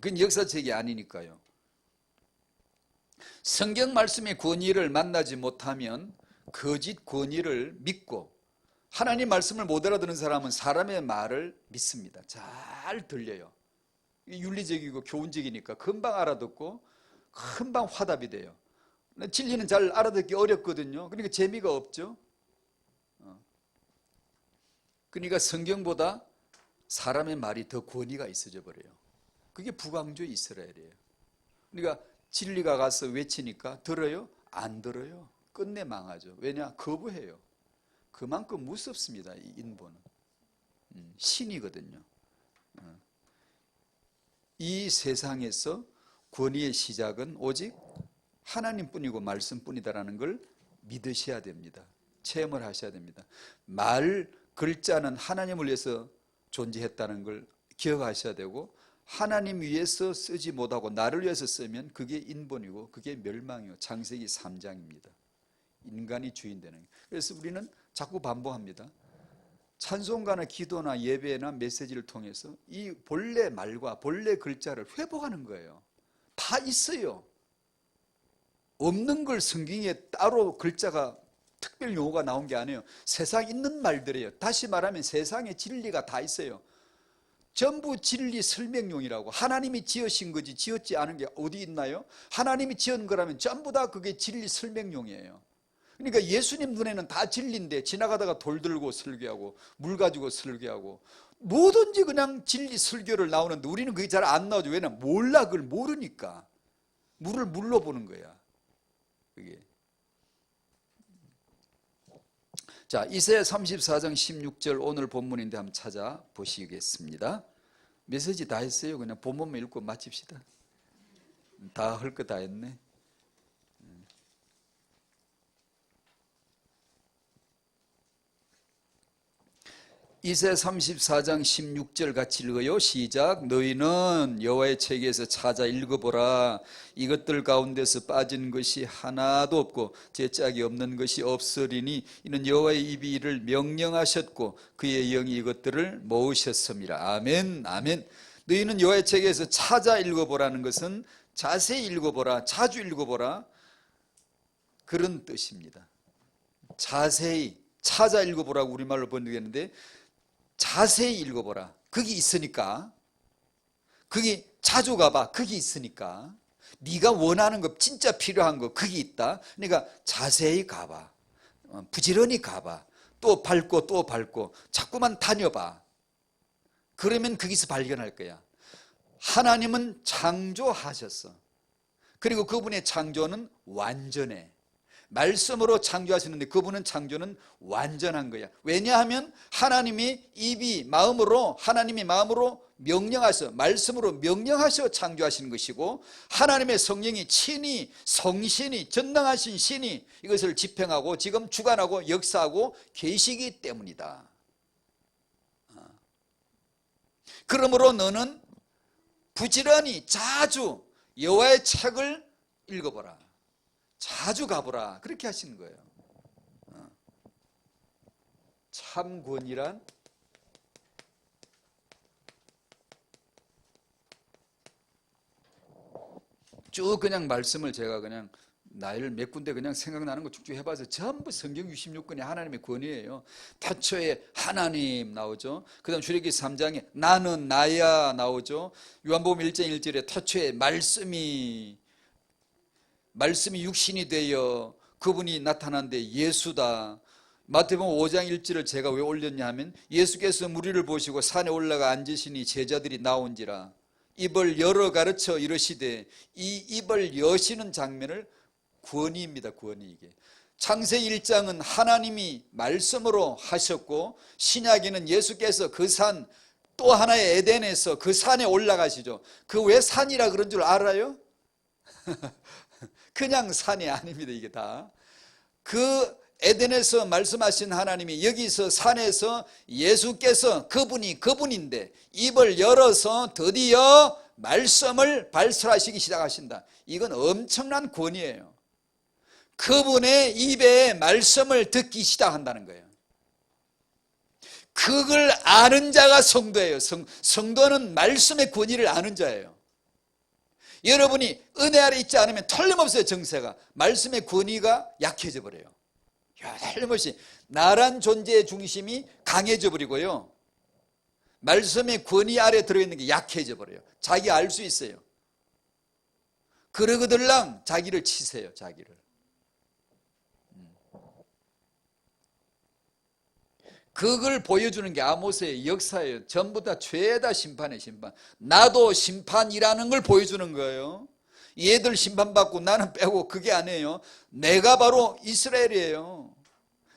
그건 역사책이 아니니까요. 성경 말씀의 권위를 만나지 못하면 거짓 권위를 믿고, 하나님 말씀을 못 알아듣는 사람은 사람의 말을 믿습니다. 잘 들려요. 윤리적이고 교훈적이니까 금방 알아듣고 금방 화답이 돼요. 진리는 잘 알아듣기 어렵거든요. 그러니까 재미가 없죠. 그러니까 성경보다 사람의 말이 더 권위가 있어져 버려요. 그게 북왕조 이스라엘이에요. 그러니까 진리가 가서 외치니까 들어요? 안 들어요. 끝내 망하죠. 왜냐? 거부해요. 그만큼 무섭습니다. 이 인본은. 신이거든요. 이 세상에서 권위의 시작은 오직 하나님뿐이고 말씀뿐이다라는 걸 믿으셔야 됩니다. 체험을 하셔야 됩니다. 말, 글자는 하나님을 위해서 존재했다는 걸 기억하셔야 되고, 하나님 위해서 쓰지 못하고 나를 위해서 쓰면 그게 인본이고 그게 멸망이고, 창세기 3장입니다. 인간이 주인 되는. 그래서 우리는 자꾸 반복합니다. 찬송가나 기도나 예배나 메시지를 통해서 이 본래 말과 본래 글자를 회복하는 거예요. 다 있어요. 없는 걸 성경에 따로 글자가 특별 용어가 나온 게 아니에요. 세상에 있는 말들이에요. 다시 말하면 세상에 진리가 다 있어요. 전부 진리 설명용이라고. 하나님이 지으신 거지 지었지 않은 게 어디 있나요? 하나님이 지은 거라면 전부 다 그게 진리 설명용이에요. 그러니까 예수님 눈에는 다 진리인데 지나가다가 돌 들고 설교하고 물 가지고 설교하고 뭐든지 그냥 진리 설교를 나오는데 우리는 그게 잘 안 나오죠. 왜냐면 몰라, 그걸 모르니까. 물을 물로 보는 거야 그게. 자, 이사야 34장 16절 오늘 본문인데 한번 찾아보시겠습니다. 메시지 다 했어요. 그냥 본문만 읽고 마칩시다. 다 할 거 다 했네. 이사야 34장 16절 같이 읽어요. 시작. 너희는 여호와의 책에서 찾아 읽어보라. 이것들 가운데서 빠진 것이 하나도 없고 제짝이 없는 것이 없으리니 이는 여호와의 입이 이를 명령하셨고 그의 영이 이것들을 모으셨습니다. 아멘. 아멘. 너희는 여호와의 책에서 찾아 읽어보라는 것은 자세히 읽어보라, 자주 읽어보라, 그런 뜻입니다. 자세히 찾아 읽어보라고 우리말로 번역했는데 자세히 읽어보라. 거기 있으니까. 거기 자주 가봐. 거기 있으니까. 네가 원하는 거, 진짜 필요한 거 거기 있다. 그러니까 자세히 가봐. 부지런히 가봐. 또 밟고 또 밟고 자꾸만 다녀봐. 그러면 거기서 발견할 거야. 하나님은 창조하셨어. 그리고 그분의 창조는 완전해. 말씀으로 창조하시는데 그분은 창조는 완전한 거야. 왜냐하면 하나님이 입이 마음으로, 하나님이 마음으로 명령하셔, 말씀으로 명령하셔 창조하시는 것이고 하나님의 성령이 친히, 성신이, 전능하신 신이 이것을 집행하고 지금 주관하고 역사하고 계시기 때문이다. 그러므로 너는 부지런히 자주 여호와의 책을 읽어보라. 자주 가보라. 그렇게 하시는 거예요. 참권이란 쭉 그냥 말씀을 제가 그냥 나이를 몇 군데 그냥 생각나는 거 쭉쭉 해봐서 전부 성경 66권이 하나님의 권위예요. 태초에 하나님 나오죠. 그 다음 출애굽기 3장에 나는 나야 나오죠. 요한복음 1장 1절에 태초에 말씀이 육신이 되어 그분이 나타난데 예수다. 마태복음 5장 1절을 제가 왜 올렸냐 하면 예수께서 무리를 보시고 산에 올라가 앉으시니 제자들이 나온지라 입을 열어 가르쳐 이르시되 이 입을 여시는 장면을 권위입니다. 권위. 이게 창세기 1장은 하나님이 말씀으로 하셨고 신약에는 예수께서 그 산 또 하나의 에덴에서 그 산에 올라가시죠. 그 왜 산이라 그런 줄 알아요? 그냥 산이 아닙니다. 이게 다 그 에덴에서 말씀하신 하나님이 여기서 산에서 예수께서 그분인데 입을 열어서 드디어 말씀을 발설하시기 시작하신다. 이건 엄청난 권위예요. 그분의 입에 말씀을 듣기 시작한다는 거예요. 그걸 아는 자가 성도예요. 성도는 말씀의 권위를 아는 자예요. 여러분이 은혜 아래 있지 않으면 틀림없어요. 정세가 말씀의 권위가 약해져 버려요. 틀림없이 나란 존재의 중심이 강해져 버리고요, 말씀의 권위 아래 들어있는 게 약해져 버려요. 자기 알 수 있어요. 그러거들랑 자기를 치세요. 자기를. 그걸 보여주는 게 아모스의 역사예요. 전부 다 죄다 심판이에요. 심판. 나도 심판이라는 걸 보여주는 거예요. 얘들 심판받고 나는 빼고 그게 아니에요. 내가 바로 이스라엘이에요.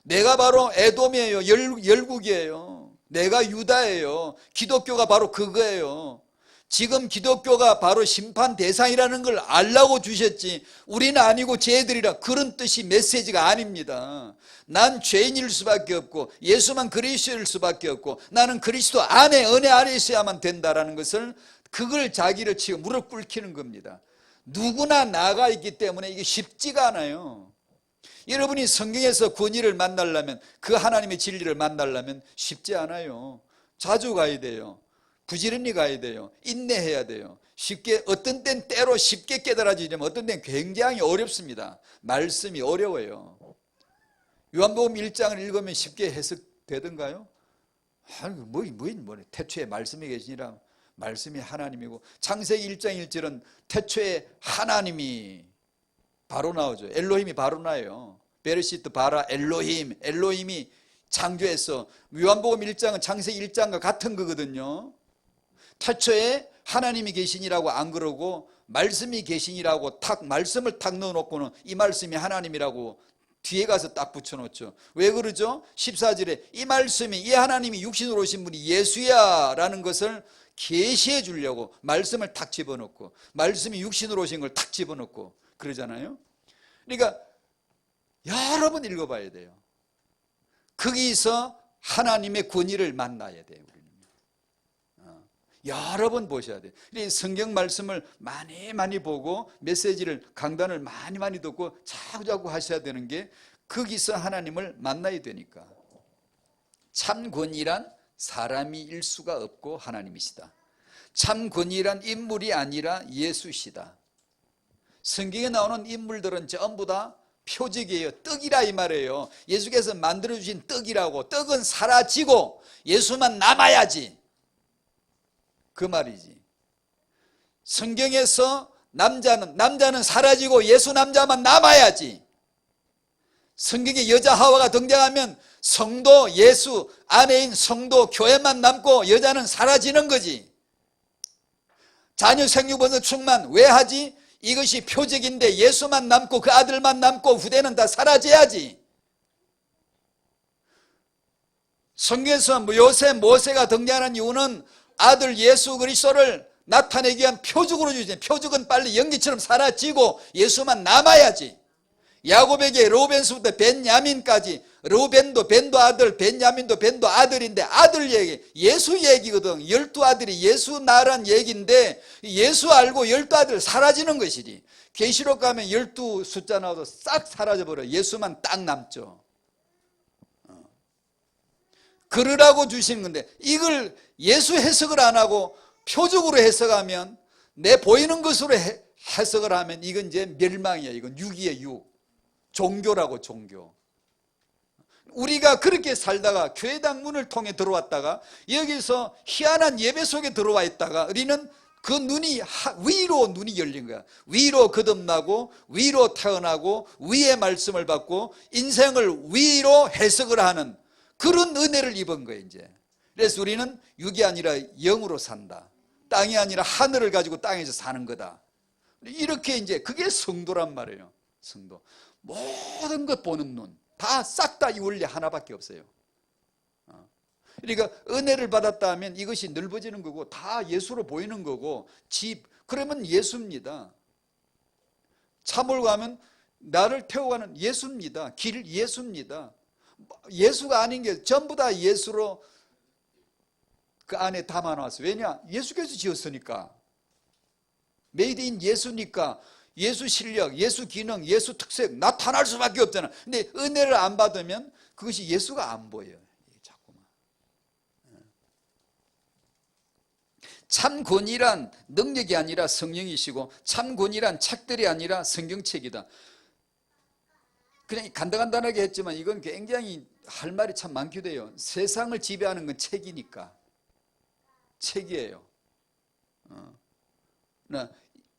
내가 바로 에돔이에요. 열국이에요. 내가 유다예요. 기독교가 바로 그거예요. 지금 기독교가 바로 심판 대상이라는 걸 알라고 주셨지 우리는 아니고 쟤들이라 그런 뜻이 메시지가 아닙니다. 난 죄인일 수밖에 없고 예수만 그리스도일 수밖에 없고 나는 그리스도 안에 은혜 아래 있어야만 된다라는 것을 그걸 자기를 치고 무릎 꿇히는 겁니다. 누구나 나가 있기 때문에 이게 쉽지가 않아요. 여러분이 성경에서 권위를 만나려면 그 하나님의 진리를 만나려면 쉽지 않아요. 자주 가야 돼요. 부지런히 가야 돼요. 인내해야 돼요. 쉽게 어떤 때는 때로 쉽게 깨달아지려면 어떤 때는 굉장히 어렵습니다. 말씀이 어려워요. 요한복음 1장을 읽으면 쉽게 해석되던가요? 뭐래. 태초에 말씀이 계시니라. 말씀이 하나님이고, 창세기 1장 1절은 태초에 하나님이 바로 나오죠. 엘로힘이 바로 나요. 베르시트 바라 엘로힘, 엘로힘이 창조했어. 요한복음 1장은 창세기 1장과 같은 거거든요. 태초에 하나님이 계시니라고 안 그러고 말씀이 계시니라고 말씀을 탁 넣어놓고는 이 말씀이 하나님이라고 뒤에 가서 딱 붙여놓죠. 왜 그러죠? 14절에 이 말씀이, 이 하나님이 육신으로 오신 분이 예수야 라는 것을 계시해 주려고 말씀을 탁 집어넣고, 말씀이 육신으로 오신 걸 탁 집어넣고 그러잖아요. 그러니까 여러 번 읽어봐야 돼요. 거기서 하나님의 권위를 만나야 돼요. 우리는 여러 번 보셔야 돼요. 성경 말씀을 많이 보고 메시지를, 강단을 많이 듣고 자꾸자꾸 하셔야 되는 게, 거기서 하나님을 만나야 되니까. 참 권위란 사람이 일 수가 없고 하나님이시다. 참 권위란 인물이 아니라 예수시다. 성경에 나오는 인물들은 전부 다 표적이에요. 떡이라 이 말이에요. 예수께서 만들어주신 떡이라고. 떡은 사라지고 예수만 남아야지, 그 말이지. 성경에서 남자는 사라지고 예수 남자만 남아야지. 성경에 여자 하와가 등장하면 성도, 예수 아내인 성도, 교회만 남고 여자는 사라지는 거지. 자녀 생육번호 충만 왜 하지? 이것이 표적인데 예수만 남고 그 아들만 남고 후대는 다 사라져야지. 성경에서 요새 모세가 등장하는 이유는 아들 예수 그리스도를 나타내기 위한 표적으로 주지. 표적은 빨리 연기처럼 사라지고 예수만 남아야지. 야곱에게 로벤서부터 벤야민까지, 로벤도 벤도 아들, 벤야민도 벤도 아들인데 아들 얘기, 예수 얘기거든. 12아들이 예수 나란 얘기인데 예수 알고 12아들 사라지는 것이지. 계시록 가면 12 숫자 나와도 싹 사라져버려. 예수만 딱 남죠. 그러라고 주시는 건데, 이걸 예수 해석을 안 하고 표적으로 해석하면, 내 보이는 것으로 해석을 하면 이건 이제 멸망이야. 이건 육이에요, 육. 종교라고, 종교. 우리가 그렇게 살다가 교회당 문을 통해 들어왔다가 여기서 희한한 예배 속에 들어와 있다가 우리는 그 눈이 위로 눈이 열린 거야. 위로 거듭나고 위로 태어나고 위의 말씀을 받고 인생을 위로 해석을 하는 그런 은혜를 입은 거예요, 이제. 그래서 우리는 육이 아니라 영으로 산다. 땅이 아니라 하늘을 가지고 땅에서 사는 거다. 이렇게 이제 그게 성도란 말이에요. 성도. 모든 것 보는 눈, 다 싹 다 이 원리 하나밖에 없어요. 그러니까 은혜를 받았다 하면 이것이 넓어지는 거고 다 예수로 보이는 거고, 집 그러면 예수입니다. 차몰 가면 나를 태워가는 예수입니다. 길 예수입니다. 예수가 아닌 게 전부 다 예수로 그 안에 담아놨어요. 왜냐? 예수께서 지었으니까. 메이드 인 예수니까 예수 실력, 예수 기능, 예수 특색 나타날 수밖에 없잖아. 근데 은혜를 안 받으면 그것이 예수가 안 보여요. 자꾸만. 참 권위란 능력이 아니라 성령이시고, 참 권위란 책들이 아니라 성경책이다. 그냥 간단하게 했지만 이건 굉장히 할 말이 참 많기도 해요. 세상을 지배하는 건 책이니까. 책이에요.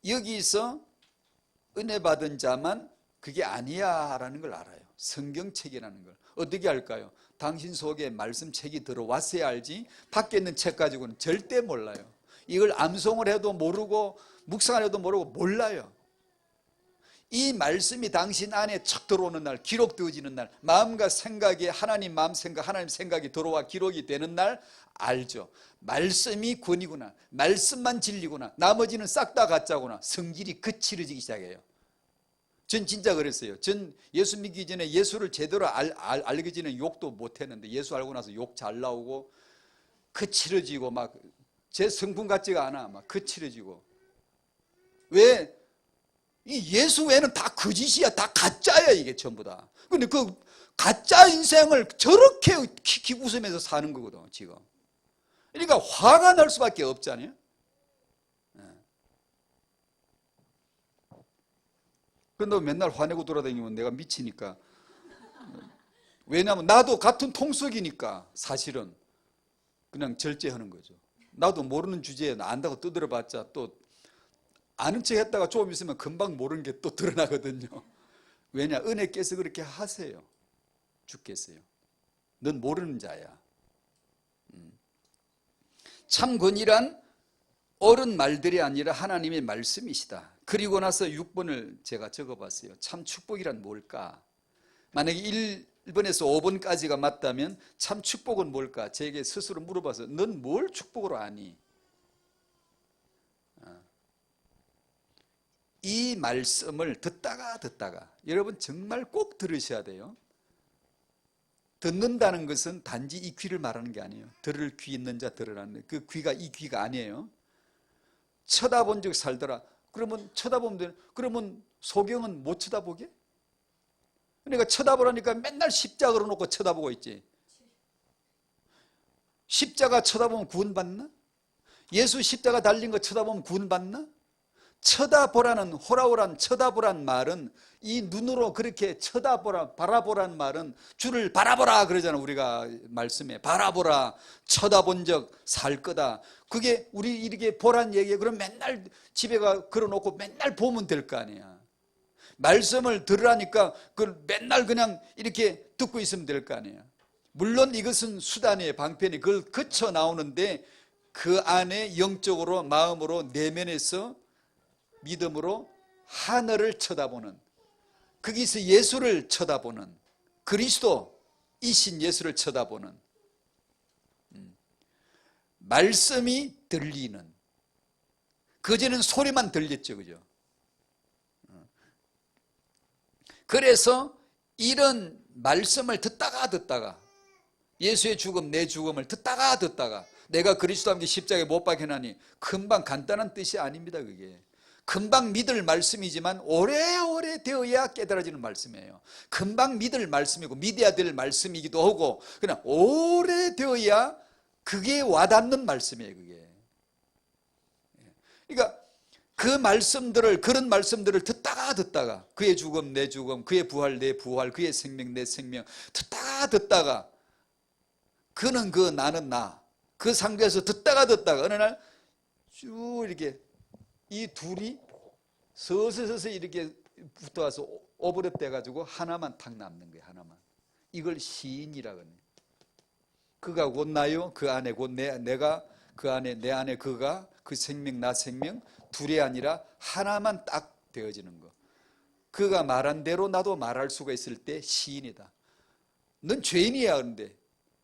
여기서 은혜 받은 자만 그게 아니야 라는 걸 알아요. 성경책이라는 걸. 어떻게 알까요? 당신 속에 말씀책이 들어왔어야 알지, 밖에 있는 책 가지고는 절대 몰라요. 이걸 암송을 해도 모르고 묵상을 해도 모르고 몰라요. 이 말씀이 당신 안에 척 들어오는 날, 기록되어지는 날, 마음과 생각에 하나님 마음 생각, 하나님 생각이 들어와 기록이 되는 날 알죠. 말씀이 권이구나, 말씀만 진리구나, 나머지는 싹 다 가짜구나. 성질이 거칠어지기 시작해요. 전 진짜 그랬어요. 전 예수 믿기 전에 예수를 제대로 알기 전에 욕도 못했는데 예수 알고 나서 욕 잘 나오고 거칠어지고 막 제 성품 같지가 않아. 막 거칠어지고. 왜? 이 예수 외에는 다 거짓이야. 다 가짜야, 이게 전부 다. 근데 그 가짜 인생을 저렇게 킥킥 웃으면서 사는 거거든, 지금. 그러니까 화가 날 수밖에 없잖아요. 그런데 맨날 화내고 돌아다니면 내가 미치니까. 왜냐하면 나도 같은 통속이니까, 사실은. 그냥 절제하는 거죠. 나도 모르는 주제에 안다고 떠들어봤자 또 아는 척 했다가 조금 있으면 금방 모르는 게 또 드러나거든요. 왜냐? 은혜께서 그렇게 하세요. 주께서요. 넌 모르는 자야. 참 권위란 옳은 말들이 아니라 하나님의 말씀이시다. 그리고 나서 6번을 제가 적어봤어요. 참 축복이란 뭘까? 만약에 1번에서 5번까지가 맞다면 참 축복은 뭘까? 제게 스스로 물어봐서 넌 뭘 축복으로 아니? 이 말씀을 듣다가 여러분 정말 꼭 들으셔야 돼요. 듣는다는 것은 단지 이 귀를 말하는 게 아니에요. 들을 귀 있는 자 들으라는 그 귀가 이 귀가 아니에요. 쳐다본 적 살더라. 그러면 쳐다보면 되는. 그러면 소경은 못 쳐다보게? 그러니까 쳐다보라니까 맨날 십자가 걸어놓고 쳐다보고 있지. 십자가 쳐다보면 구원받나? 예수 십자가 달린 거 쳐다보면 구원받나? 쳐다보라는 호라오란 쳐다보란 말은 이 눈으로 그렇게 쳐다보라 바라보란 말은 주를 바라보라 그러잖아. 우리가 말씀에 바라보라 쳐다본 적 살 거다. 그게 우리 이렇게 보란 얘기예요. 그럼 맨날 집에 가 걸어놓고 맨날 보면 될 거 아니야. 말씀을 들으라니까 그걸 맨날 그냥 이렇게 듣고 있으면 될 거 아니야. 물론 이것은 수단이에요. 방편이 그걸 거쳐 나오는데 그 안에 영적으로 마음으로 내면에서 믿음으로 하늘을 쳐다보는, 거기서 예수를 쳐다보는, 그리스도이신 예수를 쳐다보는 말씀이 들리는. 그전에는 소리만 들렸죠, 그죠? 그래서 이런 말씀을 듣다가 예수의 죽음, 내 죽음을 듣다가 내가 그리스도와 함께 십자가에 못 박혀나니 금방 간단한 뜻이 아닙니다. 그게 금방 믿을 말씀이지만 오래오래 되어야 깨달아지는 말씀이에요. 금방 믿을 말씀이고 믿어야 될 말씀이기도 하고 그냥 오래 되어야 그게 와닿는 말씀이에요. 그게. 그러니까 그 말씀들을, 그런 말씀들을 듣다가 그의 죽음 내 죽음, 그의 부활 내 부활, 그의 생명 내 생명 듣다가 그는 그 나는 나, 그 상태에서 듣다가 어느 날 쭉 이렇게 이 둘이 서서히 이렇게 붙어와서 오버랩 돼가지고 하나만 탁 남는 거예요. 하나만. 이걸 시인이라고 해요. 그가 곧 나요. 그 안에 곧 내가 그 안에 내 안에 그가 그 생명 나 생명 둘이 아니라 하나만 딱 되어지는 거. 그가 말한 대로 나도 말할 수가 있을 때 시인이다. 넌 죄인이야. 그런데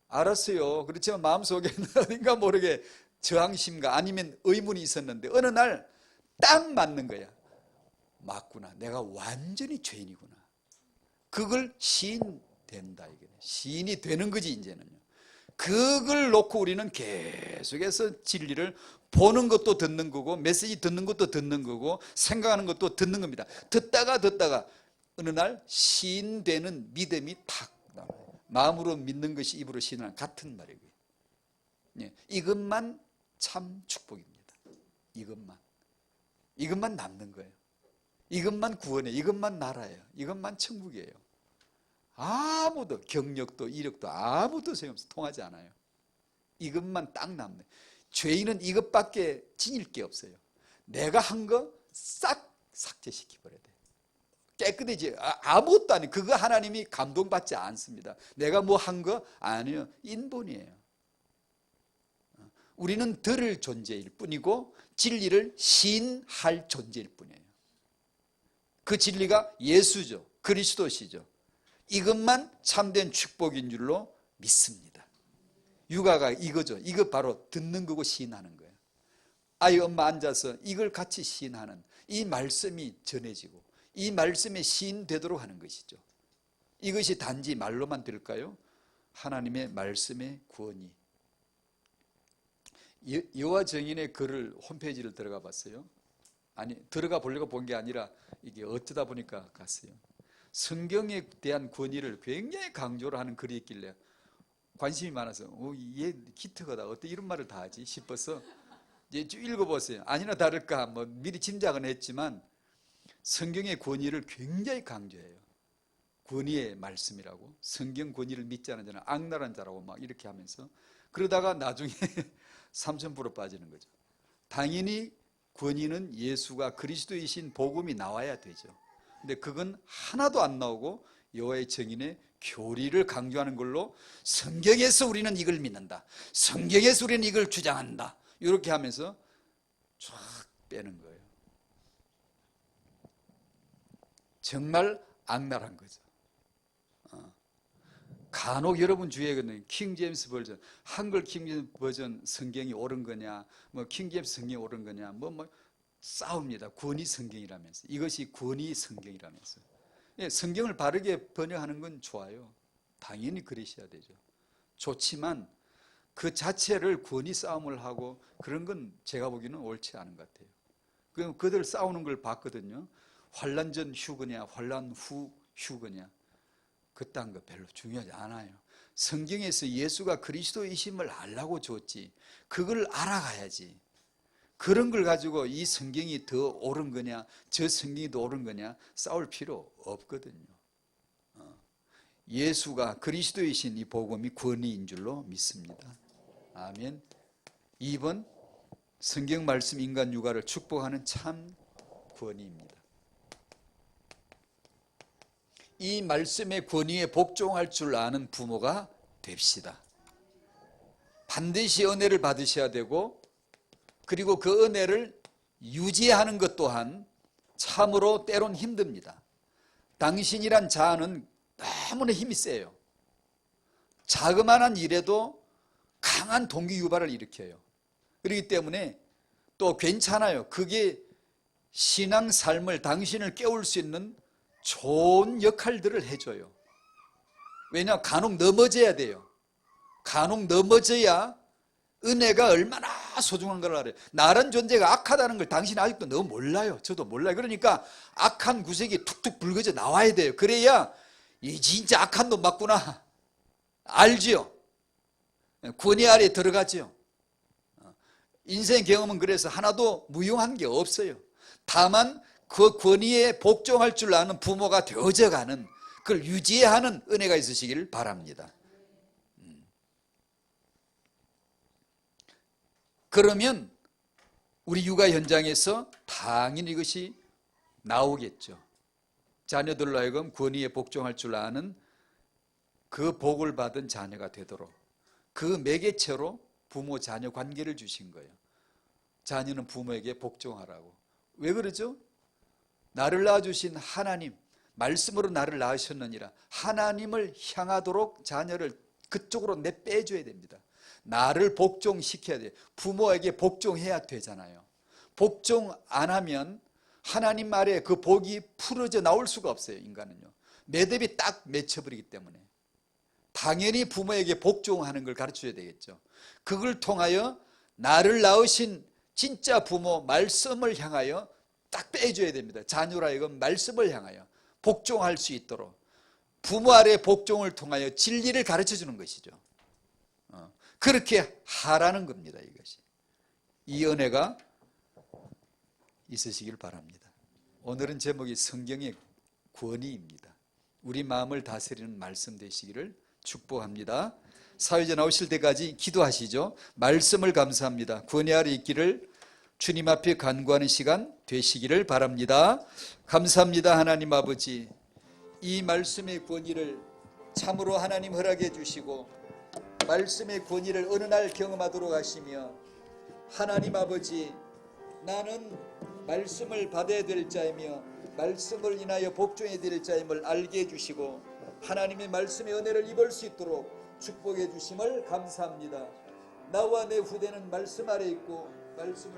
알았어요. 그렇지만 마음속에 어딘가 모르게 저항심과 아니면 의문이 있었는데 어느 날 딱 맞는 거야. 맞구나. 내가 완전히 죄인이구나. 그걸 시인 된다. 이게 시인이 되는 거지 이제는요. 그걸 놓고 우리는 계속해서 진리를 보는 것도 듣는 거고 메시지 듣는 것도 듣는 거고 생각하는 것도 듣는 겁니다. 듣다가 어느 날 시인 되는 믿음이 탁 나와요. 마음으로 믿는 것이 입으로 시인하는 같은 말이고요. 예, 이것만 참 축복입니다. 이것만 남는 거예요. 이것만 구원이에요. 이것만 나라예요. 이것만 천국이에요. 아무도 경력도 이력도 아무도 소용없어 통하지 않아요. 이것만 딱 남네. 죄인은 이것밖에 지닐 게 없어요. 내가 한 거 싹 삭제시켜버려야 돼. 깨끗해지. 아무것도 아니에요. 그거 하나님이 감동받지 않습니다. 내가 뭐 한 거 아니에요. 인본이에요. 우리는 들을 존재일 뿐이고 진리를 시인할 존재일 뿐이에요. 그 진리가 예수죠. 그리스도시죠. 이것만 참된 축복인 줄로 믿습니다. 육아가 이거죠. 이거 바로 듣는 거고 시인하는 거예요. 아이 엄마 앉아서 이걸 같이 시인하는 이 말씀이 전해지고 이 말씀에 시인되도록 하는 것이죠. 이것이 단지 말로만 될까요? 하나님의 말씀의 구원이. 여호와 증인의 글을 홈페이지를 들어가 봤어요. 아니 들어가 보려고 본 게 아니라 이게 어쩌다 보니까 갔어요. 성경에 대한 권위를 굉장히 강조를 하는 글이 있길래 관심이 많아서 얘 기특하다. 어떻게 이런 말을 다 하지 싶어서 이제 쭉 읽어봤어요. 아니나 다를까 뭐 미리 짐작은 했지만 성경의 권위를 굉장히 강조해요. 권위의 말씀이라고. 성경 권위를 믿지 않은 자는 악랄한 자라고 막 이렇게 하면서 그러다가 나중에 삼천포로 빠지는 거죠. 당연히 권위는 예수가 그리스도이신 복음이 나와야 되죠. 근데 그건 하나도 안 나오고 여호와의 증인의 교리를 강조하는 걸로 성경에서 우리는 이걸 믿는다, 성경에서 우리는 이걸 주장한다, 이렇게 하면서 쫙 빼는 거예요. 정말 악랄한 거죠. 간혹 여러분 주위에 킹제임스 버전, 한글 킹제임스 버전 성경이 옳은 거냐, 뭐 킹제임스 성경이 옳은 거냐, 뭐 싸웁니다. 권위 성경이라면서. 이것이 권위 성경이라면서. 예, 성경을 바르게 번역하는 건 좋아요. 당연히 그러셔야 되죠. 좋지만 그 자체를 권위 싸움을 하고 그런 건 제가 보기에는 옳지 않은 것 같아요. 그럼 그들 싸우는 걸 봤거든요. 환란 전 휴거냐, 환란 후 휴거냐, 그딴 거 별로 중요하지 않아요. 성경에서 예수가 그리스도이심을 알라고 줬지, 그걸 알아가야지. 그런 걸 가지고 이 성경이 더 옳은 거냐, 저 성경이 더 옳은 거냐 싸울 필요 없거든요. 예수가 그리스도이신 이 복음이 권위인 줄로 믿습니다. 아멘. 2번, 성경 말씀 인간 육아를 축복하는 참 권위입니다. 이 말씀의 권위에 복종할 줄 아는 부모가 됩시다. 반드시 은혜를 받으셔야 되고, 그리고 그 은혜를 유지하는 것 또한 참으로 때론 힘듭니다. 당신이란 자아는 너무나 힘이 세요. 자그마한 일에도 강한 동기 유발을 일으켜요. 그렇기 때문에 또 괜찮아요. 그게 신앙 삶을, 당신을 깨울 수 있는 좋은 역할들을 해줘요. 왜냐, 간혹 넘어져야 돼요. 간혹 넘어져야 은혜가 얼마나 소중한 걸 알아요. 나란 존재가 악하다는 걸 당신이 아직도 너무 몰라요. 저도 몰라요. 그러니까 악한 구색이 툭툭 불거져 나와야 돼요. 그래야 이 진짜 악한 놈 맞구나 알지요. 권위 아래 들어가죠. 인생 경험은 그래서 하나도 무용한 게 없어요. 다만 그 권위에 복종할 줄 아는 부모가 되어져가는, 그걸 유지하는 은혜가 있으시길 바랍니다. 그러면 우리 육아 현장에서 당연히 이것이 나오겠죠. 자녀들로 하여금 권위에 복종할 줄 아는 그 복을 받은 자녀가 되도록 그 매개체로 부모 자녀 관계를 주신 거예요. 자녀는 부모에게 복종하라고. 왜 그러죠? 나를 낳아주신 하나님, 말씀으로 나를 낳으셨느니라, 하나님을 향하도록 자녀를 그쪽으로 내빼줘야 됩니다. 나를 복종시켜야 돼요. 부모에게 복종해야 되잖아요. 복종 안 하면 하나님 아래 그 복이 풀어져 나올 수가 없어요. 인간은요, 매듭이 딱 맺혀버리기 때문에 당연히 부모에게 복종하는 걸 가르쳐야 되겠죠. 그걸 통하여 나를 낳으신 진짜 부모 말씀을 향하여 딱 빼줘야 됩니다. 자녀라 하여금 말씀을 향하여 복종할 수 있도록 부모 아래 복종을 통하여 진리를 가르쳐 주는 것이죠. 그렇게 하라는 겁니다. 이것이. 이 은혜가 있으시길 바랍니다. 오늘은 제목이 성경의 권위입니다. 우리 마음을 다스리는 말씀 되시기를 축복합니다. 사회자 나오실 때까지 기도하시죠. 말씀을 감사합니다. 권위 아래 있기를 주님 앞에 간구하는 시간 되시기를 바랍니다. 감사합니다. 하나님 아버지, 이 말씀의 권위를 참으로 하나님 허락해 주시고 말씀의 권위를 어느 날 경험하도록 하시며, 하나님 아버지, 나는 말씀을 받아야 될 자이며 말씀을 인하여 복종해야 될 자임을 알게 해주시고 하나님의 말씀의 은혜를 입을 수 있도록 축복해 주심을 감사합니다. 나와 내 후대는 말씀 아래 있고 말씀을